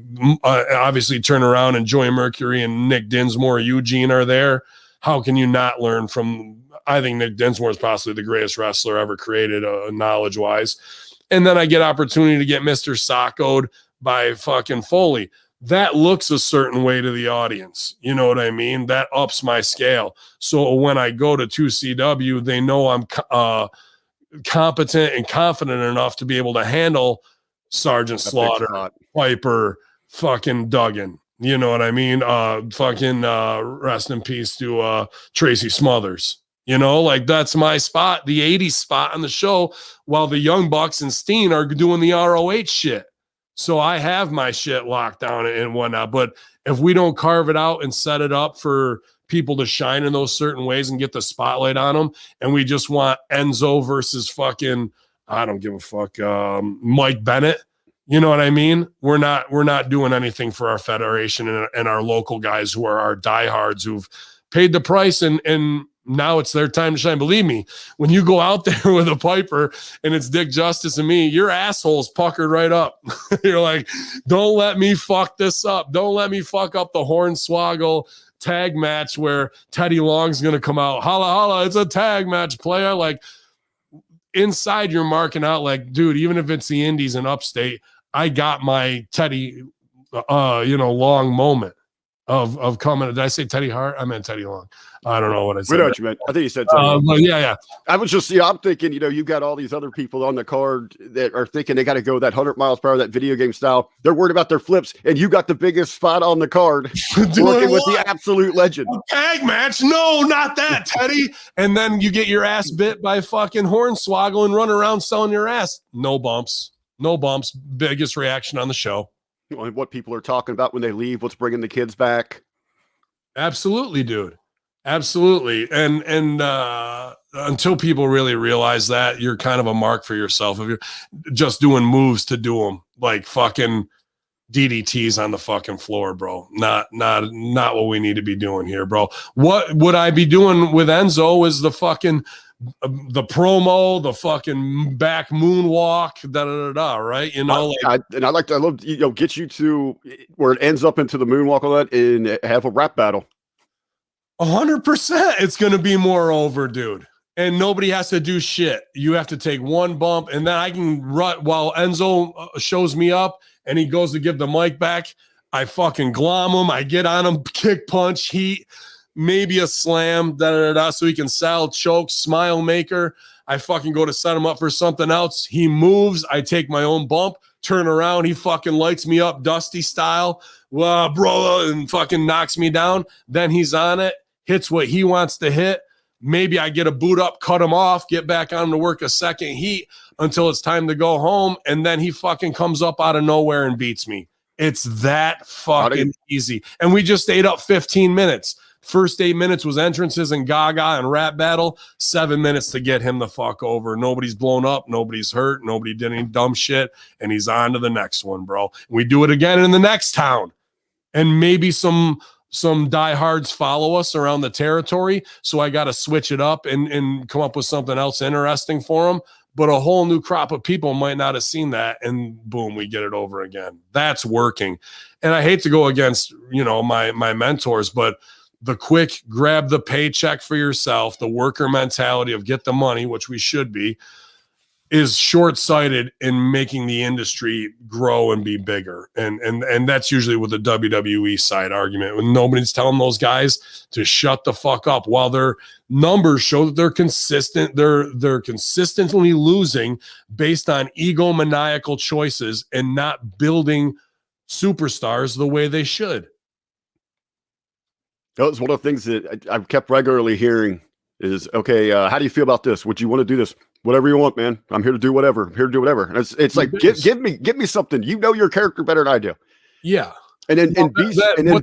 Obviously, turn around and Joey Mercury and Nick Dinsmore, Eugene are there. How can you not learn from? I think Nick Dinsmore is possibly the greatest wrestler ever created, knowledge-wise. And then I get opportunity to get Mr. Sockoed by fucking Foley. That looks a certain way to the audience. You know what I mean? That ups my scale. So when I go to 2CW, they know I'm competent and confident enough to be able to handle Sergeant Slaughter, Piper, fucking Duggan. You know what I mean? Rest in peace to Tracy Smothers. Like, that's my spot, the 80s spot on the show, while the Young Bucks and Steen are doing the ROH shit. So I have my shit locked down and whatnot. But if we don't carve it out and set it up for people to shine in those certain ways and get the spotlight on them, and we just want Enzo versus fucking, I don't give a fuck, Mike Bennett. You know what I mean? We're not doing anything for our federation and our local guys who are our diehards who've paid the price and now it's their time to shine. Believe me, when you go out there with a Piper and it's Dick Justice and me, your asshole's puckered right up. You're like, don't let me fuck this up. Don't let me fuck up the Hornswoggle tag match where Teddy Long's going to come out. Holla, holla, it's a tag match, player. Like, inside you're marking out like, dude, even if it's the Indies in upstate, I got my Teddy, Long moment of coming. Did I say Teddy Hart? I meant Teddy Long. I don't know what I said. We know what you meant. I think you said Teddy Long. But yeah. I was just, I'm thinking, you've got all these other people on the card that are thinking they got to go that 100 miles per hour, that video game style. They're worried about their flips, and you got the biggest spot on the card working with the absolute legend. A tag match? No, not that, Teddy. And then you get your ass bit by fucking Hornswoggle and run around selling your ass. No bumps. Biggest reaction on the show. What people are talking about when they leave, what's bringing the kids back. Absolutely, dude. Absolutely. And until people really realize that, you're kind of a mark for yourself. If you're just doing moves to do them, like fucking DDTs on the fucking floor, bro. Not what we need to be doing here, bro. What would I be doing with Enzo is the fucking the promo, the fucking back moonwalk, right? I love get you to where it ends up into the moonwalk on that and have a rap battle. 100%. It's gonna be more over, dude. And nobody has to do shit. You have to take one bump, and then I can run while Enzo shows me up, and he goes to give the mic back. I fucking glom him. I get on him, kick, punch, heat. Maybe a slam, so he can sell, choke, smile maker. I fucking go to set him up for something else. He moves. I take my own bump, turn around. He fucking lights me up, Dusty style, bro, and fucking knocks me down. Then he's on it, hits what he wants to hit. Maybe I get a boot up, cut him off, get back on him to work a second heat until it's time to go home. And then he fucking comes up out of nowhere and beats me. It's that fucking easy. And we just stayed up 15 minutes. First 8 minutes was entrances and Gaga and rap battle. 7 minutes to get him the fuck over. Nobody's blown up. Nobody's hurt. Nobody did any dumb shit. And he's on to the next one, bro. We do it again in the next town. And maybe some diehards follow us around the territory. So I got to switch it up and come up with something else interesting for them. But a whole new crop of people might not have seen that. And boom, we get it over again. That's working. And I hate to go against, my mentors, but the quick grab the paycheck for yourself, the worker mentality of get the money, which we should be, is short-sighted in making the industry grow and be bigger. And that's usually with the WWE side argument. When nobody's telling those guys to shut the fuck up while their numbers show that they're consistent. They're consistently losing based on egomaniacal choices and not building superstars the way they should. That was one of the things that I kept regularly hearing is, okay, how do you feel about this? Would you want to do this? Whatever you want, man. I'm here to do whatever. I'm here to do whatever. And it's like, give me something. You know your character better than I do. Yeah. And then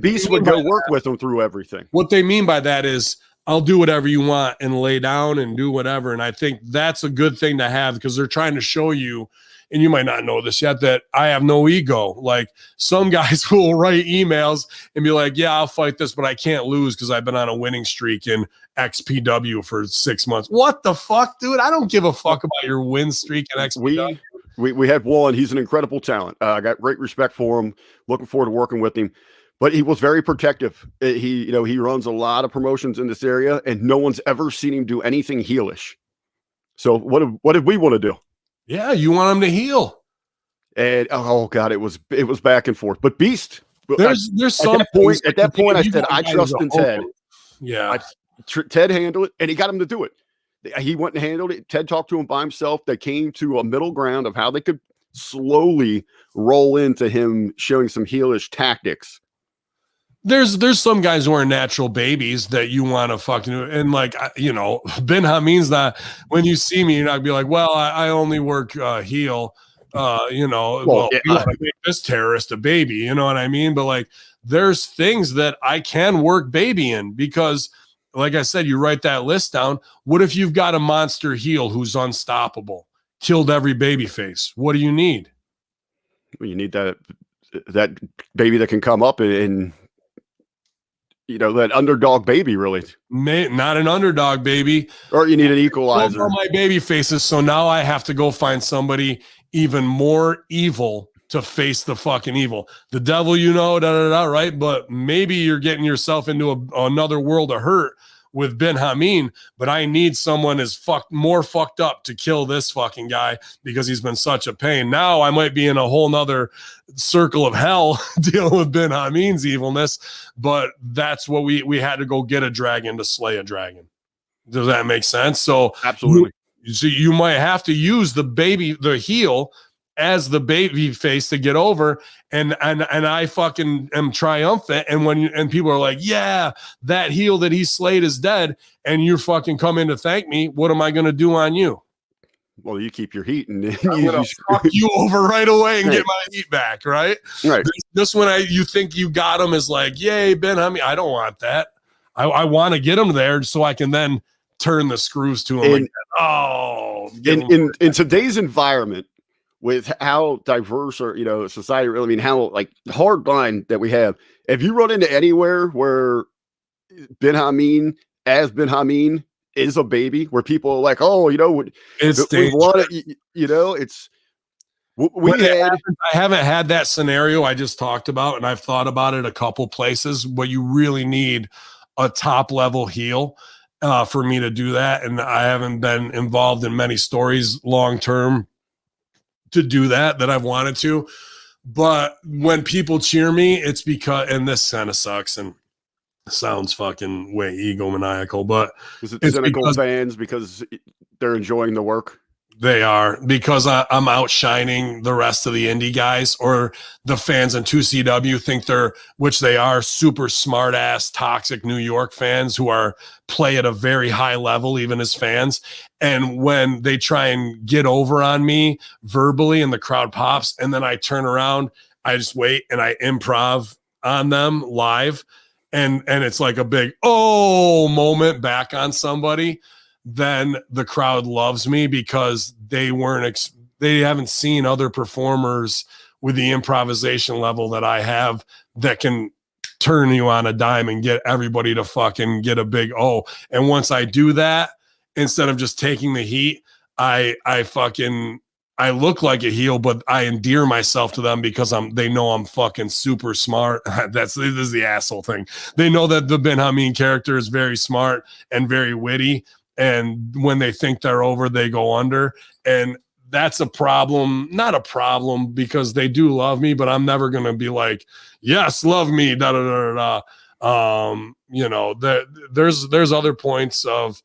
Beast would go work with them through everything. What they mean by that is, I'll do whatever you want and lay down and do whatever. And I think that's a good thing to have because they're trying to show you, and you might not know this yet, that I have no ego. Like some guys will write emails and be like, yeah, I'll fight this, but I can't lose because I've been on a winning streak in XPW for 6 months. What the fuck, dude? I don't give a fuck about your win streak in XPW. We had one. He's an incredible talent. I got great respect for him. Looking forward to working with him. But he was very protective. He runs a lot of promotions in this area, and no one's ever seen him do anything heelish. So what did we want to do? Yeah, you want him to heal. And oh god, it was back and forth. But Beast, there's some at that point I said I trust in Ted. Yeah, Ted handled it, and he got him to do it. He went and handled it. Ted talked to him by himself. They came to a middle ground of how they could slowly roll into him showing some heelish tactics. There's some guys who are natural babies that you want to fucking, and like, Ben Hamin's not, when you see me, you're not be like, well, I only work heel. well, we want to make this terrorist a baby, you know what I mean? But like, there's things that I can work baby in because, like I said, you write that list down. What if you've got a monster heel who's unstoppable, killed every baby face? What do you need? Well, you need that baby that can come up and that underdog baby, really. Not an underdog baby. Or you need an equalizer. My baby faces, so now I have to go find somebody even more evil to face the fucking evil. The devil, right? But maybe you're getting yourself into another world of hurt with Ben Hamin, but I need someone more fucked up to kill this fucking guy because he's been such a pain. Now I might be in a whole nother circle of hell dealing with Ben Hamin's evilness, but that's what we had to go get a dragon to slay a dragon. Does that make sense? So absolutely. You might have to use the heel as the baby face to get over, and I fucking am triumphant. And people are like, yeah, that heel that he slayed is dead, and you're fucking coming to thank me. What am I going to do on you? Well, you keep your heat and you fuck you over right away and get my heat back, right? Right. This when you think you got him is like, yay, Ben Hamin. I don't want that. I want to get him there so I can then turn the screws to him. In today's environment, with how diverse or society really, I mean, how like hard line that we have. If you run into anywhere where Ben Hamin is a baby, where people are like, oh, we want it, it's I haven't had that scenario I just talked about, and I've thought about it a couple places, but you really need a top level heel for me to do that, and I haven't been involved in many stories long term to do that I've wanted to. But when people cheer me, it's because, and this kind of sucks and sounds fucking way egomaniacal, but is it cynical fans because they're enjoying the work? They are, because I'm outshining the rest of the indie guys, or the fans in 2CW think which they are, super smart ass, toxic New York fans who play at a very high level, even as fans. And when they try and get over on me verbally and the crowd pops, and then I turn around, I just wait and I improv on them live. And it's like a big, moment back on somebody. Then the crowd loves me because they haven't seen other performers with the improvisation level that I have that can turn you on a dime and get everybody to fucking get a big And once I do that, instead of just taking the heat, I look like a heel, but I endear myself to them because they know I'm fucking super smart. This is the asshole thing. They know that the Ben Hamin character is very smart and very witty. And when they think they're over, they go under. And that's a problem. Not a problem, because they do love me, but I'm never going to be like, yes, love me, da da da da. There's other points of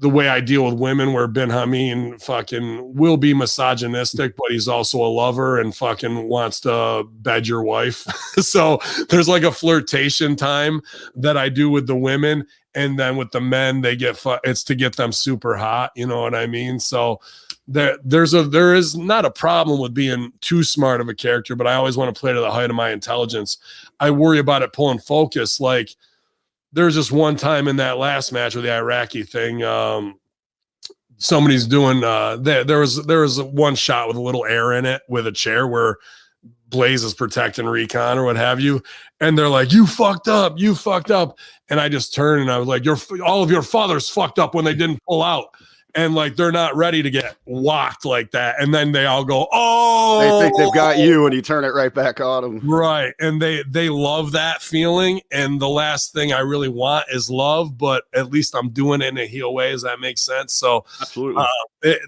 the way I deal with women where Ben Hamin fucking will be misogynistic, but he's also a lover and fucking wants to bed your wife. So there's like a flirtation time that I do with the women. And then with the men, it's to get them super hot. You know what I mean? So there is not a problem with being too smart of a character, but I always want to play to the height of my intelligence. I worry about it pulling focus. Like, there's just one time in that last match with the Iraqi thing, somebody's doing there was one shot with a little air in it with a chair where Blaze is protecting Recon or what have you, and they're like, you fucked up, and I just turned and I was like, all of your fathers fucked up when they didn't pull out. And like, they're not ready to get whacked like that. And then they all go, they think they've got you, and you turn it right back on them. Right. And they love that feeling. And the last thing I really want is love, but at least I'm doing it in a heel way. Does that make sense? So absolutely.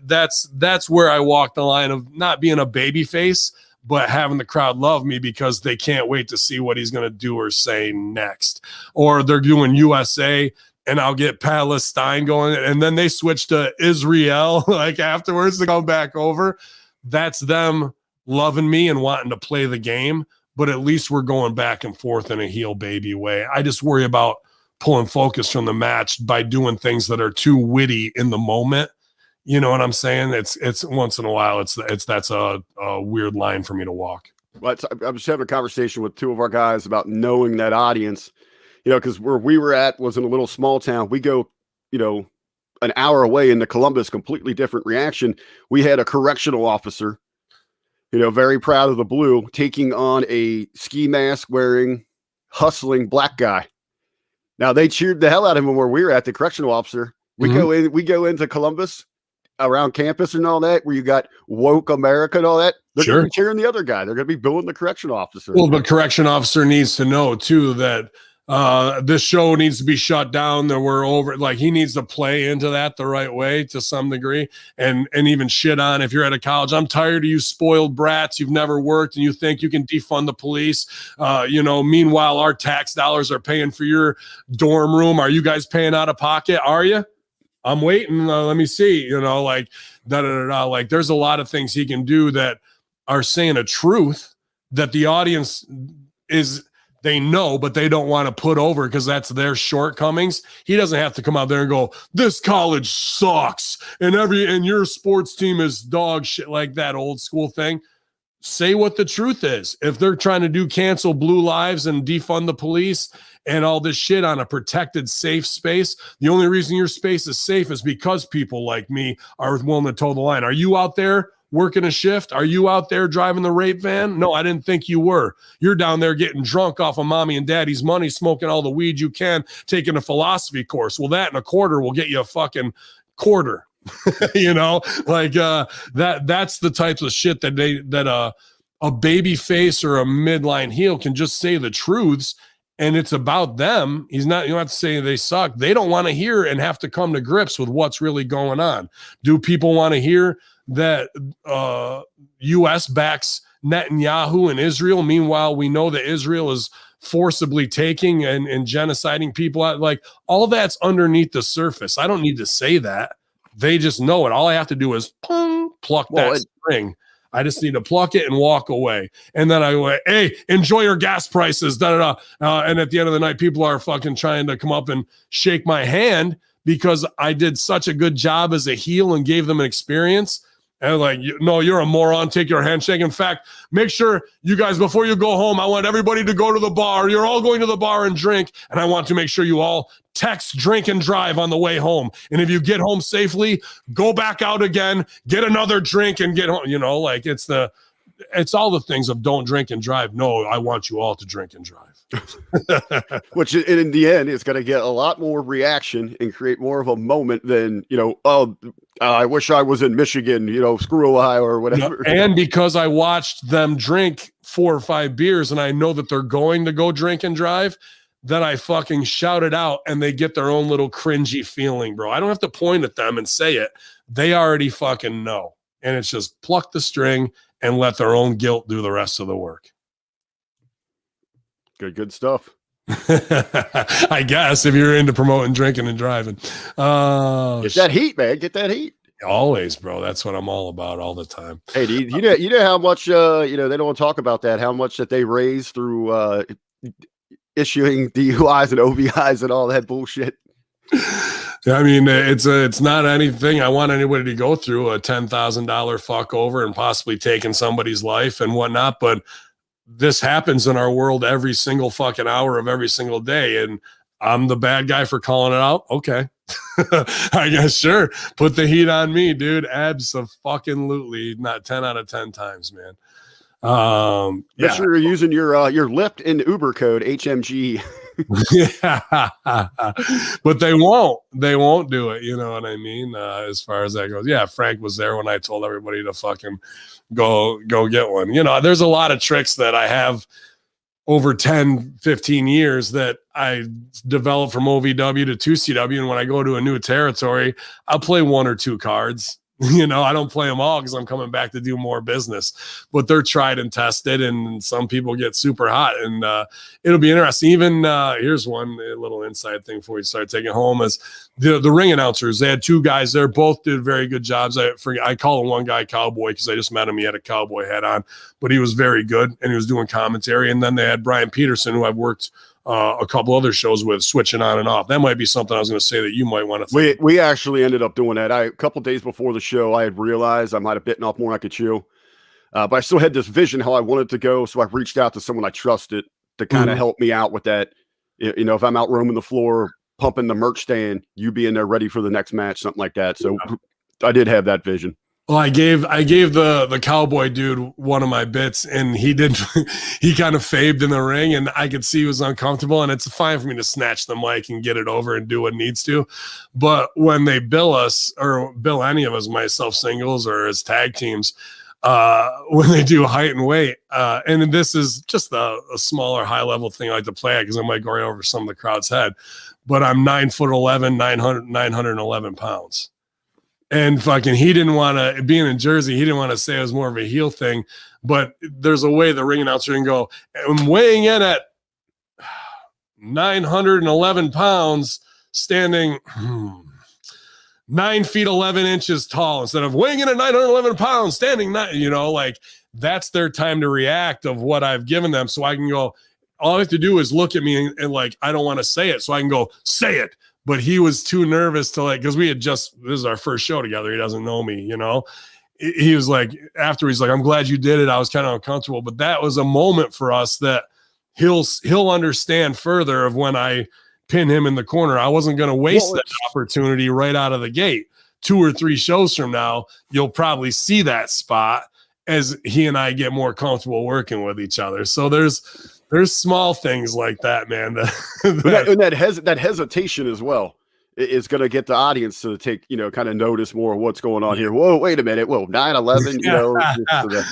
That's where I walk the line of not being a baby face, but having the crowd love me because they can't wait to see what he's going to do or say next. Or they're doing USA, and I'll get Palestine going, and then they switch to Israel like afterwards to come back over. That's them loving me and wanting to play the game, but at least we're going back and forth in a heel baby way. I just worry about pulling focus from the match by doing things that are too witty in the moment You know what I'm saying? It's once in a while. That's a weird line for me to walk. Well, I was having a conversation with two of our guys about knowing that audience, because where we were at was in a little small town. We go, an hour away into Columbus, completely different reaction. We had a correctional officer, very proud of the blue, taking on a ski mask wearing, hustling black guy. Now they cheered the hell out of him where we were at. The correctional officer. We go into Columbus, around campus and all that, where you got woke America and all that. They're going to be cheering the other guy. They're going to be booing the correction officer. Well, the correction officer needs to know too that this show needs to be shut down. That we're over. Like he needs to play into that the right way to some degree, and even shit on if you're at a college. I'm tired of you spoiled brats. You've never worked and you think you can defund the police. Meanwhile, our tax dollars are paying for your dorm room. Are you guys paying out of pocket? Are you? I'm waiting. Let me see. Like Like there's a lot of things he can do that are saying a truth that the audience they know, but they don't want to put over because that's their shortcomings. He doesn't have to come out there and go, this college sucks and your sports team is dog shit, like that old school thing. Say what the truth is. If they're trying to do cancel blue lives and defund the police and all this shit on a protected, safe space, the only reason your space is safe is because people like me are willing to toe the line. Are you out there working a shift? Are you out there driving the rape van? No, I didn't think you were. You're down there getting drunk off of mommy and daddy's money, smoking all the weed you can, taking a philosophy course. Well, that and a quarter will get you a fucking quarter. That's the types of shit that a baby face or a midline heel can just say the truths, and it's about them. You don't have to say they suck. They don't want to hear and have to come to grips with what's really going on. Do people want to hear that U.S. backs Netanyahu and Israel? Meanwhile, we know that Israel is forcibly taking and genociding people out. Like all that's underneath the surface. I don't need to say that. They just know it. All I have to do is pluck that string. I just need to pluck it and walk away. And then I go, hey, enjoy your gas prices. And at the end of the night, people are fucking trying to come up and shake my hand because I did such a good job as a heel and gave them an experience. And like, no, you're a moron. Take your handshake. In fact, make sure you guys, before you go home, I want everybody to go to the bar. You're all going to the bar and drink. And I want to make sure you all text, drink, and drive on the way home. And if you get home safely, go back out again, get another drink and get home. It's all the things of don't drink and drive. No, I want you all to drink and drive. Which in the end is going to get a lot more reaction and create more of a moment than, I wish I was in Michigan, screw Ohio or whatever. And because I watched them drink 4 or 5 beers and I know that they're going to go drink and drive, then I fucking shout it out and they get their own little cringy feeling, bro. I don't have to point at them and say it. They already fucking know. And it's just pluck the string and let their own guilt do the rest of the work. Good stuff. I guess if you're into promoting drinking and driving. Get that heat, man. Get that heat. Always, bro. That's what I'm all about all the time. Hey, you know how much they don't want to talk about that, how much that they raise through issuing DUIs and OVIs and all that bullshit. I mean, it's not anything I want anybody to go through, a $10,000 fuck over and possibly taking somebody's life and whatnot. But this happens in our world every single fucking hour of every single day. And I'm the bad guy for calling it out. Okay. I guess, sure. Put the heat on me, dude. Abso-fucking-lutely. Not 10 out of 10 times, man. Make sure you're using your Lyft and Uber code HMG. Yeah, but they won't do it. You know what I mean? As far as that goes. Yeah, Frank was there when I told everybody to fucking go get one. There's a lot of tricks that I have over 10, 15 years that I developed from OVW to 2CW. And when I go to a new territory, I'll play 1 or 2 cards. I don't play them all because I'm coming back to do more business, but they're tried and tested, and some people get super hot, and it'll be interesting. Even here's one little inside thing before we start taking it home is the ring announcers. They had 2 guys there, both did very good jobs. I call one guy Cowboy because I just met him. He had a cowboy hat on, but he was very good, and he was doing commentary. And then they had Brian Peterson, who I've worked a couple other shows with, switching on and off. That might be something I was going to say that you might want to think. We actually ended up doing that. A couple days before the show, I had realized I might have bitten off more than I could chew. But I still had this vision how I wanted to go. So I reached out to someone I trusted to kind of help me out with that. You know, if I'm out roaming the floor, pumping the merch stand, you be in there ready for the next match, something like that. So I did have that vision. Well, I gave the cowboy dude one of my bits, and he kind of fabed in the ring, and I could see he was uncomfortable, and it's fine for me to snatch the mic and get it over and do what needs to. But when they bill us, or bill any of us, myself singles or as tag teams, when they do height and weight, and this is just a smaller high level thing I like to play at because I might go right over some of the crowd's head, but I'm 9'11", 911 pounds. And fucking, he didn't want to, being in Jersey, he didn't want to say it was more of a heel thing, but there's a way the ring announcer can go, I'm weighing in at 911 pounds, standing 9 feet 11 inches tall, instead of weighing in at 911 pounds, standing like that's their time to react of what I've given them. So I can go, all I have to do is look at me and like, I don't want to say it. So I can go, say it. But he was too nervous to because this is our first show together. He doesn't know me, He was like, after he's like, I'm glad you did it. I was kind of uncomfortable, but that was a moment for us that he'll understand further of when I pin him in the corner. I wasn't going to waste that opportunity right out of the gate. 2 or 3 shows from now, you'll probably see that spot as he and I get more comfortable working with each other. So there's small things like that, man. That hesitation as well is going to get the audience to take, kind of notice more of what's going on here. Whoa, wait a minute. Whoa, 9/11,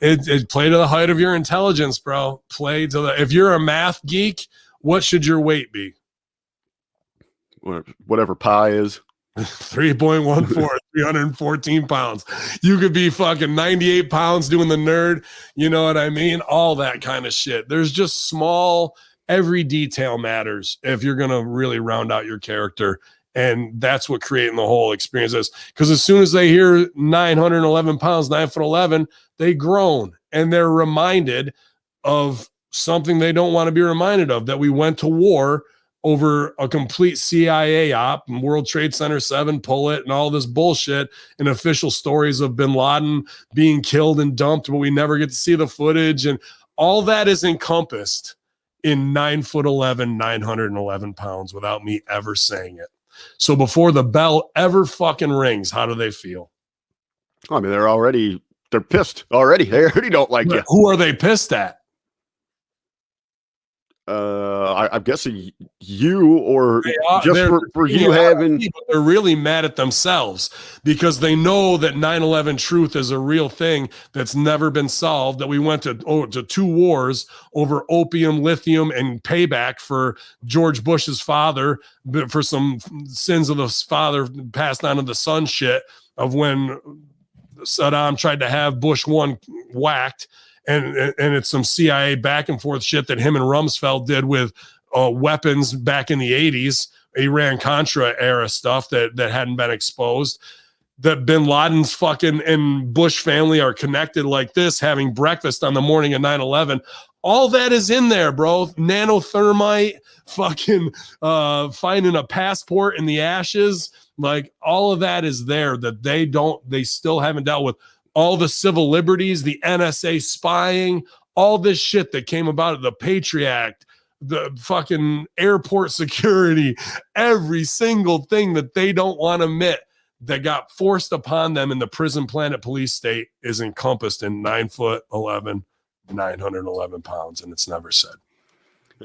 It play to the height of your intelligence, bro. If you're a math geek, what should your weight be? Whatever pi is. 3.14, 314 pounds. You could be fucking 98 pounds doing the nerd. You know what I mean? All that kind of shit. There's just small, every detail matters if you're going to really round out your character. And that's what creating the whole experience is. Because as soon as they hear 911 pounds, 9'11", they groan and they're reminded of something they don't want to be reminded of, that we went to war over a complete CIA op and World Trade Center 7, pull it, and all this bullshit, and official stories of bin Laden being killed and dumped, but we never get to see the footage. And all that is encompassed in 9'11", 911 pounds without me ever saying it. So before the bell ever fucking rings, how do they feel? I mean, they're pissed already. They already don't like you. Who are they pissed at? I'm guessing you, or just for you having. They're really mad at themselves because they know that 9/11 truth is a real thing that's never been solved. That we went to 2 wars over opium, lithium, and payback for George Bush's father for some sins of the father passed on to the son shit of when Saddam tried to have Bush 1 whacked. And it's some CIA back and forth shit that him and Rumsfeld did with weapons back in the 80s, Iran-Contra era stuff that hadn't been exposed. That bin Laden's fucking and Bush family are connected like this, having breakfast on the morning of 9/11. All that is in there, bro. Nanothermite, fucking finding a passport in the ashes. Like, all of that is there that they still haven't dealt with. All the civil liberties, the NSA spying, all this shit that came about of the Patriot Act, the fucking airport security, every single thing that they don't want to admit that got forced upon them in the prison planet police state is encompassed in 9'11", 911 pounds, and it's never said.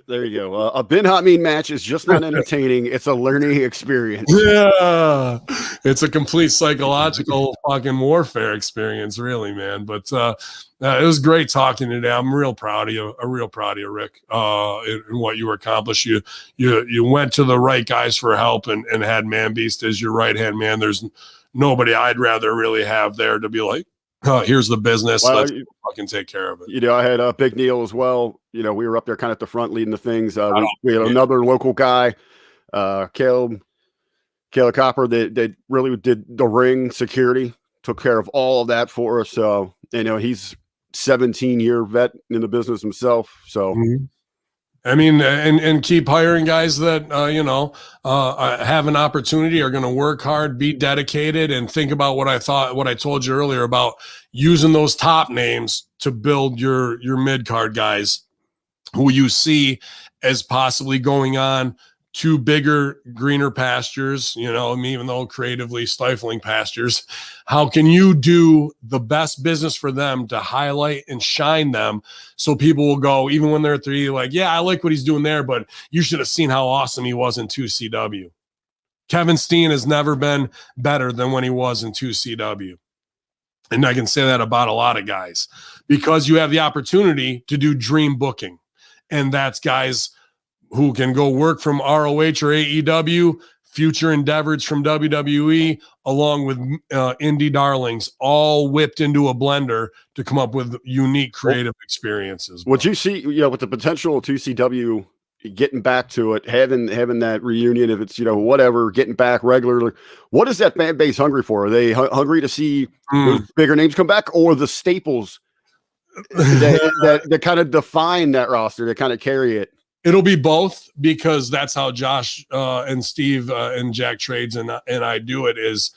There you go. A bin Hamin match is just not entertaining. It's a learning experience. Yeah. It's a complete psychological fucking warfare experience, really, man. But it was great talking today. I'm real proud of you. I'm real proud of you, Rick, in what you accomplished. You went to the right guys for help and had Man Beast as your right-hand man. There's nobody I'd rather really have there to be like, here's the business. Well, let's fucking take care of it. I had Big Neil as well. We were up there kind of at the front leading the things. We had another local guy, Caleb Copper, that really did the ring security, took care of all of that for us. So, he's 17-year vet in the business himself. So I mean, and keep hiring guys that, have an opportunity, are going to work hard, be dedicated, and think about what I told you earlier about using those top names to build your mid-card guys who you see as possibly going on to bigger, greener pastures, even though creatively stifling pastures. How can you do the best business for them to highlight and shine them so people will go, even when they're 3, like, yeah, I like what he's doing there, but you should have seen how awesome he was in 2CW. Kevin Steen has never been better than when he was in 2CW. And I can say that about a lot of guys because you have the opportunity to do dream booking. And that's guys who can go work from ROH or AEW, future endeavors from WWE, along with indie darlings, all whipped into a blender to come up with unique creative experiences. What you see, with the potential of 2CW getting back to it, having that reunion, if it's, whatever, getting back regularly, what is that fan base hungry for? Are they hungry to see those bigger names come back, or the staples that kind of define that roster, that kind of carry it? It'll be both, because that's how Josh and Steve and Jack Trades and I do it. Is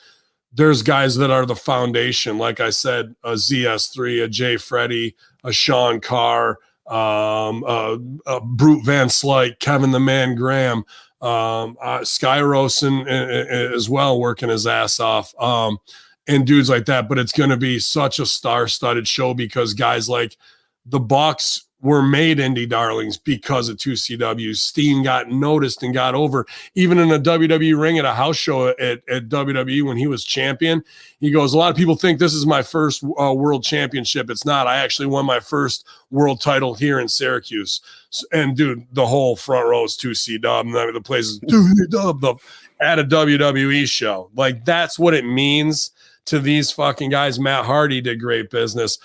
there's guys that are the foundation, like I said, a ZS3, a Jay Freddy, a Sean Carr, a Brute Van Slyke, Kevin the Man Graham, Skyros and as well, working his ass off, and dudes like that. But it's going to be such a star-studded show because guys like the Bucks were made indie darlings because of 2CW. Steen got noticed and got over. Even in a WWE ring at a house show at WWE when he was champion, he goes, a lot of people think this is my first world championship. It's not. I actually won my first world title here in Syracuse. And, dude, the whole front row is 2CW. The place is 2CW at a WWE show. Like, that's what it means to these fucking guys. Matt Hardy did great business.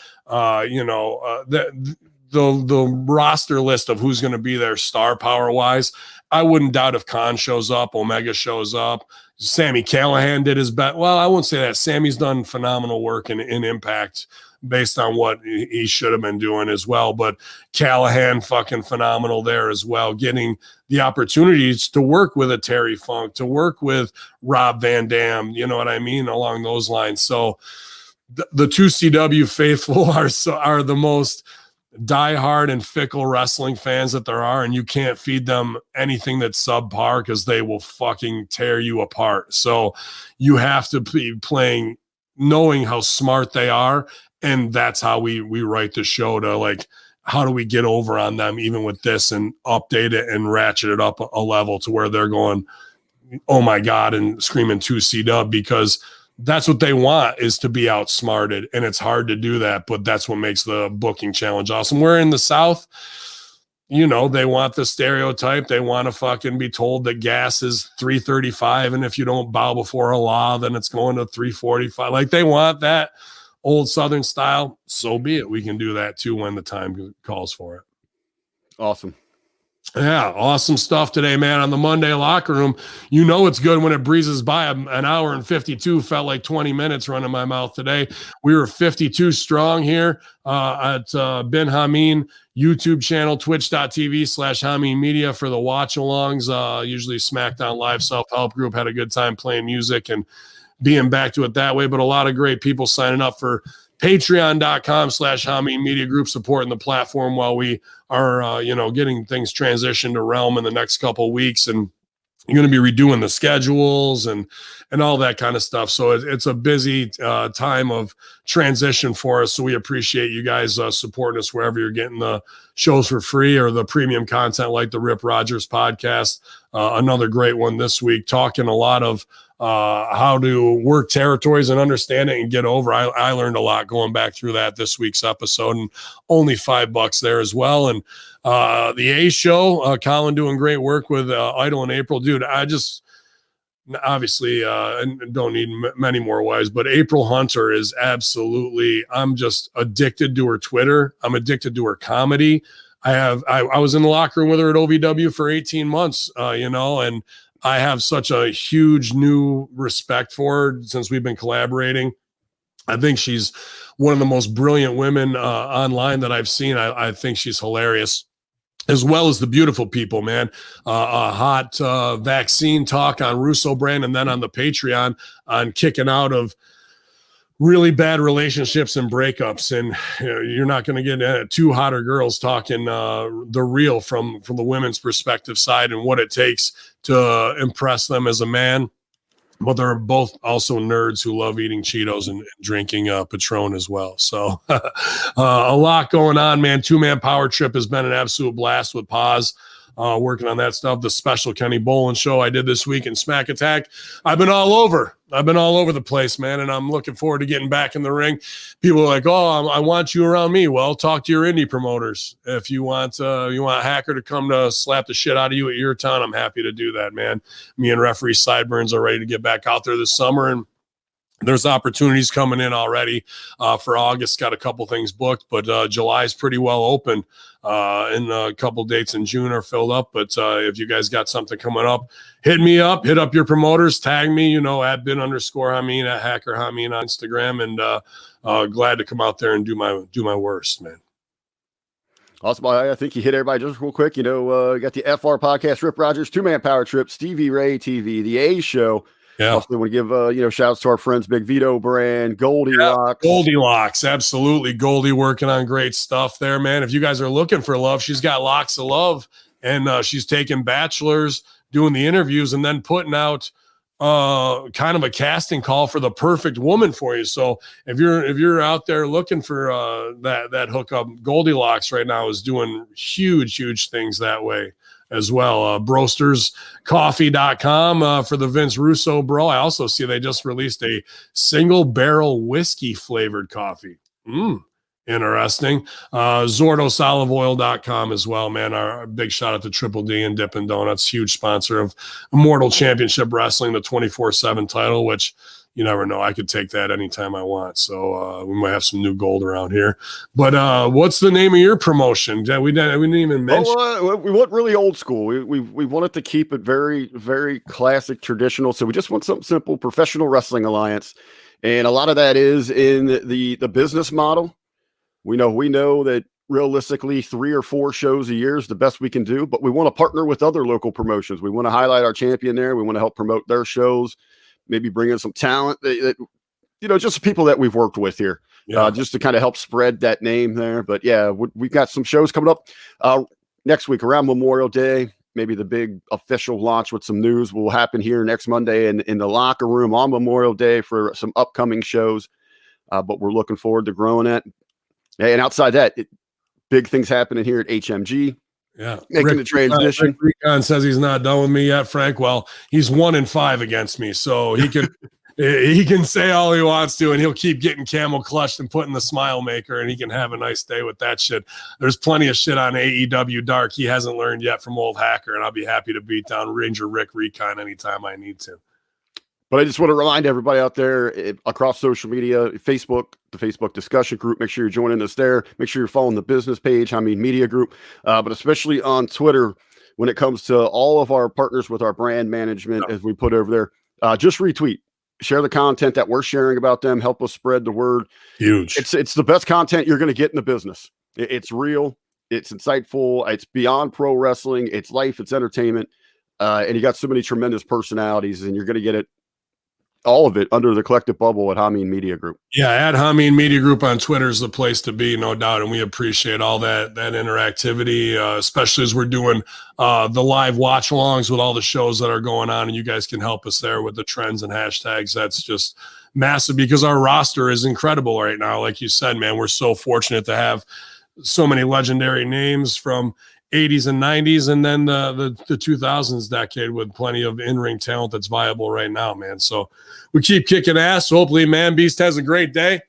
The roster list of who's going to be there star power wise, I wouldn't doubt if Khan shows up, Omega shows up, Sammy Callahan did his best. Well, I won't say that. Sammy's done phenomenal work in Impact based on what he should have been doing as well. But Callahan fucking phenomenal there as well, getting the opportunities to work with a Terry Funk, to work with Rob Van Dam, you know what I mean, along those lines. So the 2CW faithful are the most diehard and fickle wrestling fans that there are, and you can't feed them anything that's subpar because they will fucking tear you apart. So you have to be playing knowing how smart they are, and that's how we write the show to, like, how do we get over on them even with this and update it and ratchet it up a level to where they're going, oh my God, and screaming 2CW, because that's what they want, is to be outsmarted. And it's hard to do that, but that's what makes the booking challenge awesome. We're in the South, they want the stereotype. They want to fucking be told that gas is $3.35. And if you don't bow before Allah, then it's going to $3.45. Like, they want that old Southern style. So be it. We can do that too when the time calls for it. Awesome. Yeah, awesome stuff today, man. On the Monday Locker Room, it's good when it breezes by. An hour and 52 felt like 20 minutes running my mouth today. We were 52 strong here at Ben Hamin YouTube channel, twitch.tv/Hamin Media for the watch-alongs. Usually SmackDown Live Self-Help Group had a good time playing music and being back to it that way, but a lot of great people signing up for patreon.com/Hamin Media Group, supporting the platform while we are, getting things transitioned to Realm in the next couple of weeks. And you're going to be redoing the schedules and all that kind of stuff. So it's a busy time of transition for us. So we appreciate you guys supporting us wherever you're getting the shows for free or the premium content like the Rip Rogers podcast. Another great one this week, talking a lot of how to work territories and understand it and get over. I learned a lot going back through that this week's episode, and only $5 there as well. And the A show, Colin doing great work with Idol in April. Dude, I just obviously and don't need many more wives, but April Hunter is absolutely, I'm just addicted to her Twitter. I'm addicted to her comedy. I was in the locker room with her at OVW for 18 months, and I have such a huge new respect for her since we've been collaborating. I think she's one of the most brilliant women online that I've seen. I think she's hilarious. as well as the beautiful people, man. A hot vaccine talk on Russo brand, and then on the Patreon on kicking out of really bad relationships and breakups. And you're not going to get two hotter girls talking the real from the women's perspective side and what it takes to impress them as a man. But they're both also nerds who love eating Cheetos and drinking Patron as well. So a lot going on, man. 2-man power trip has been an absolute blast with Paz. Working on that stuff. The special Kenny Bolin show I did this week in Smack Attack. I've been all over the place, man, and I'm looking forward to getting back in the ring. People are like, "Oh, I want you around me." Well, talk to your indie promoters. If you want Hacker to come to slap the shit out of you at your town, I'm happy to do that, man. Me and referee Sideburns are ready to get back out there this summer, and there's opportunities coming in already for August. Got a couple things booked, but July is pretty well open. And a couple dates in June are filled up. But if you guys got something coming up, hit me up. Hit up your promoters. Tag me, at bin_Hamin, at Hacker Hamin on Instagram. And glad to come out there and do my worst, man. Awesome. I think you hit everybody just real quick. You got the FR podcast, Rip Rogers, 2-man power trip, Stevie Ray TV, the A show. Yeah. Also want to give, shouts to our friends, Big Vito brand, Goldilocks. Goldilocks. Absolutely. Goldie working on great stuff there, man. If you guys are looking for love, she's got locks of love, and she's taking bachelors, doing the interviews, and then putting out kind of a casting call for the perfect woman for you. So if you're out there looking for that hookup, Goldilocks right now is doing huge things that way as well. Broasterscoffee.com for the Vince Russo bro. I also see they just released a single barrel whiskey flavored coffee. Interesting. ZordoSoliveOil.com as well, man. Our big shout out to Triple D and Dippin' Donuts, huge sponsor of Immortal Championship Wrestling, the 24/7 title, which you never know. I could take that anytime I want. So we might have some new gold around here. But what's the name of your promotion? We didn't even mention. We went really old school. We wanted to keep it very, very classic, traditional. So we just want something simple, Professional Wrestling Alliance. And a lot of that is in the business model. We know that realistically 3 or 4 shows a year is the best we can do, but we want to partner with other local promotions. We want to highlight our champion there. We want to help promote their shows. Maybe bring in some talent that just people that we've worked with here, just to kind of help spread that name there. But yeah, we've got some shows coming up next week around Memorial Day. Maybe the big official launch with some news will happen here next Monday in the locker room on Memorial Day for some upcoming shows. But we're looking forward to growing it. And outside that, big things happening here at HMG. Yeah, making the transition. Rick Recon says he's not done with me yet, Frank. Well, he's 1-5 against me, so he can he can say all he wants to, and he'll keep getting camel clutched and putting the smile maker, and he can have a nice day with that shit. There's plenty of shit on AEW Dark he hasn't learned yet from old Hacker, and I'll be happy to beat down Ranger Rick Recon anytime I need to. But I just want to remind everybody out there across social media, Facebook, the Facebook discussion group, make sure you're joining us there. Make sure you're following the business page, Hamin Media Group, but especially on Twitter when it comes to all of our partners with our brand management, as we put over there, just retweet, share the content that we're sharing about them, help us spread the word. Huge. It's the best content you're going to get in the business. It's real. It's insightful. It's beyond pro wrestling. It's life. It's entertainment. And you got so many tremendous personalities, and you're going to get it. All of it under the collective bubble at Hamin Media Group. Yeah, at Hamin Media Group on Twitter is the place to be, no doubt. And we appreciate all that interactivity, especially as we're doing the live watch-alongs with all the shows that are going on. And you guys can help us there with the trends and hashtags. That's just massive because our roster is incredible right now. Like you said, man, we're so fortunate to have so many legendary names from 80s and 90s, and then the 2000s decade with plenty of in-ring talent that's viable right now, man. So we keep kicking ass. Hopefully Man Beast has a great day.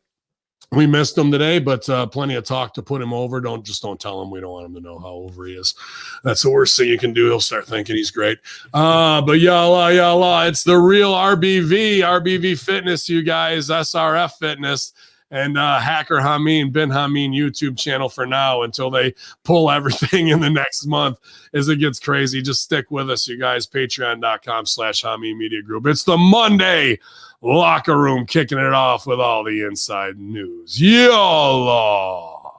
We missed him today, but plenty of talk to put him over. Don't tell him we don't want him to know how over he is. That's the worst thing you can do. He'll start thinking he's great. But yalla, it's the real RBV Fitness, you guys, SRF Fitness. And Hacker Hamin, Bin Hamin YouTube channel for now until they pull everything in the next month as it gets crazy. Just stick with us, you guys. Patreon.com/Hamin Media Group. It's the Monday locker room, kicking it off with all the inside news. Yalla.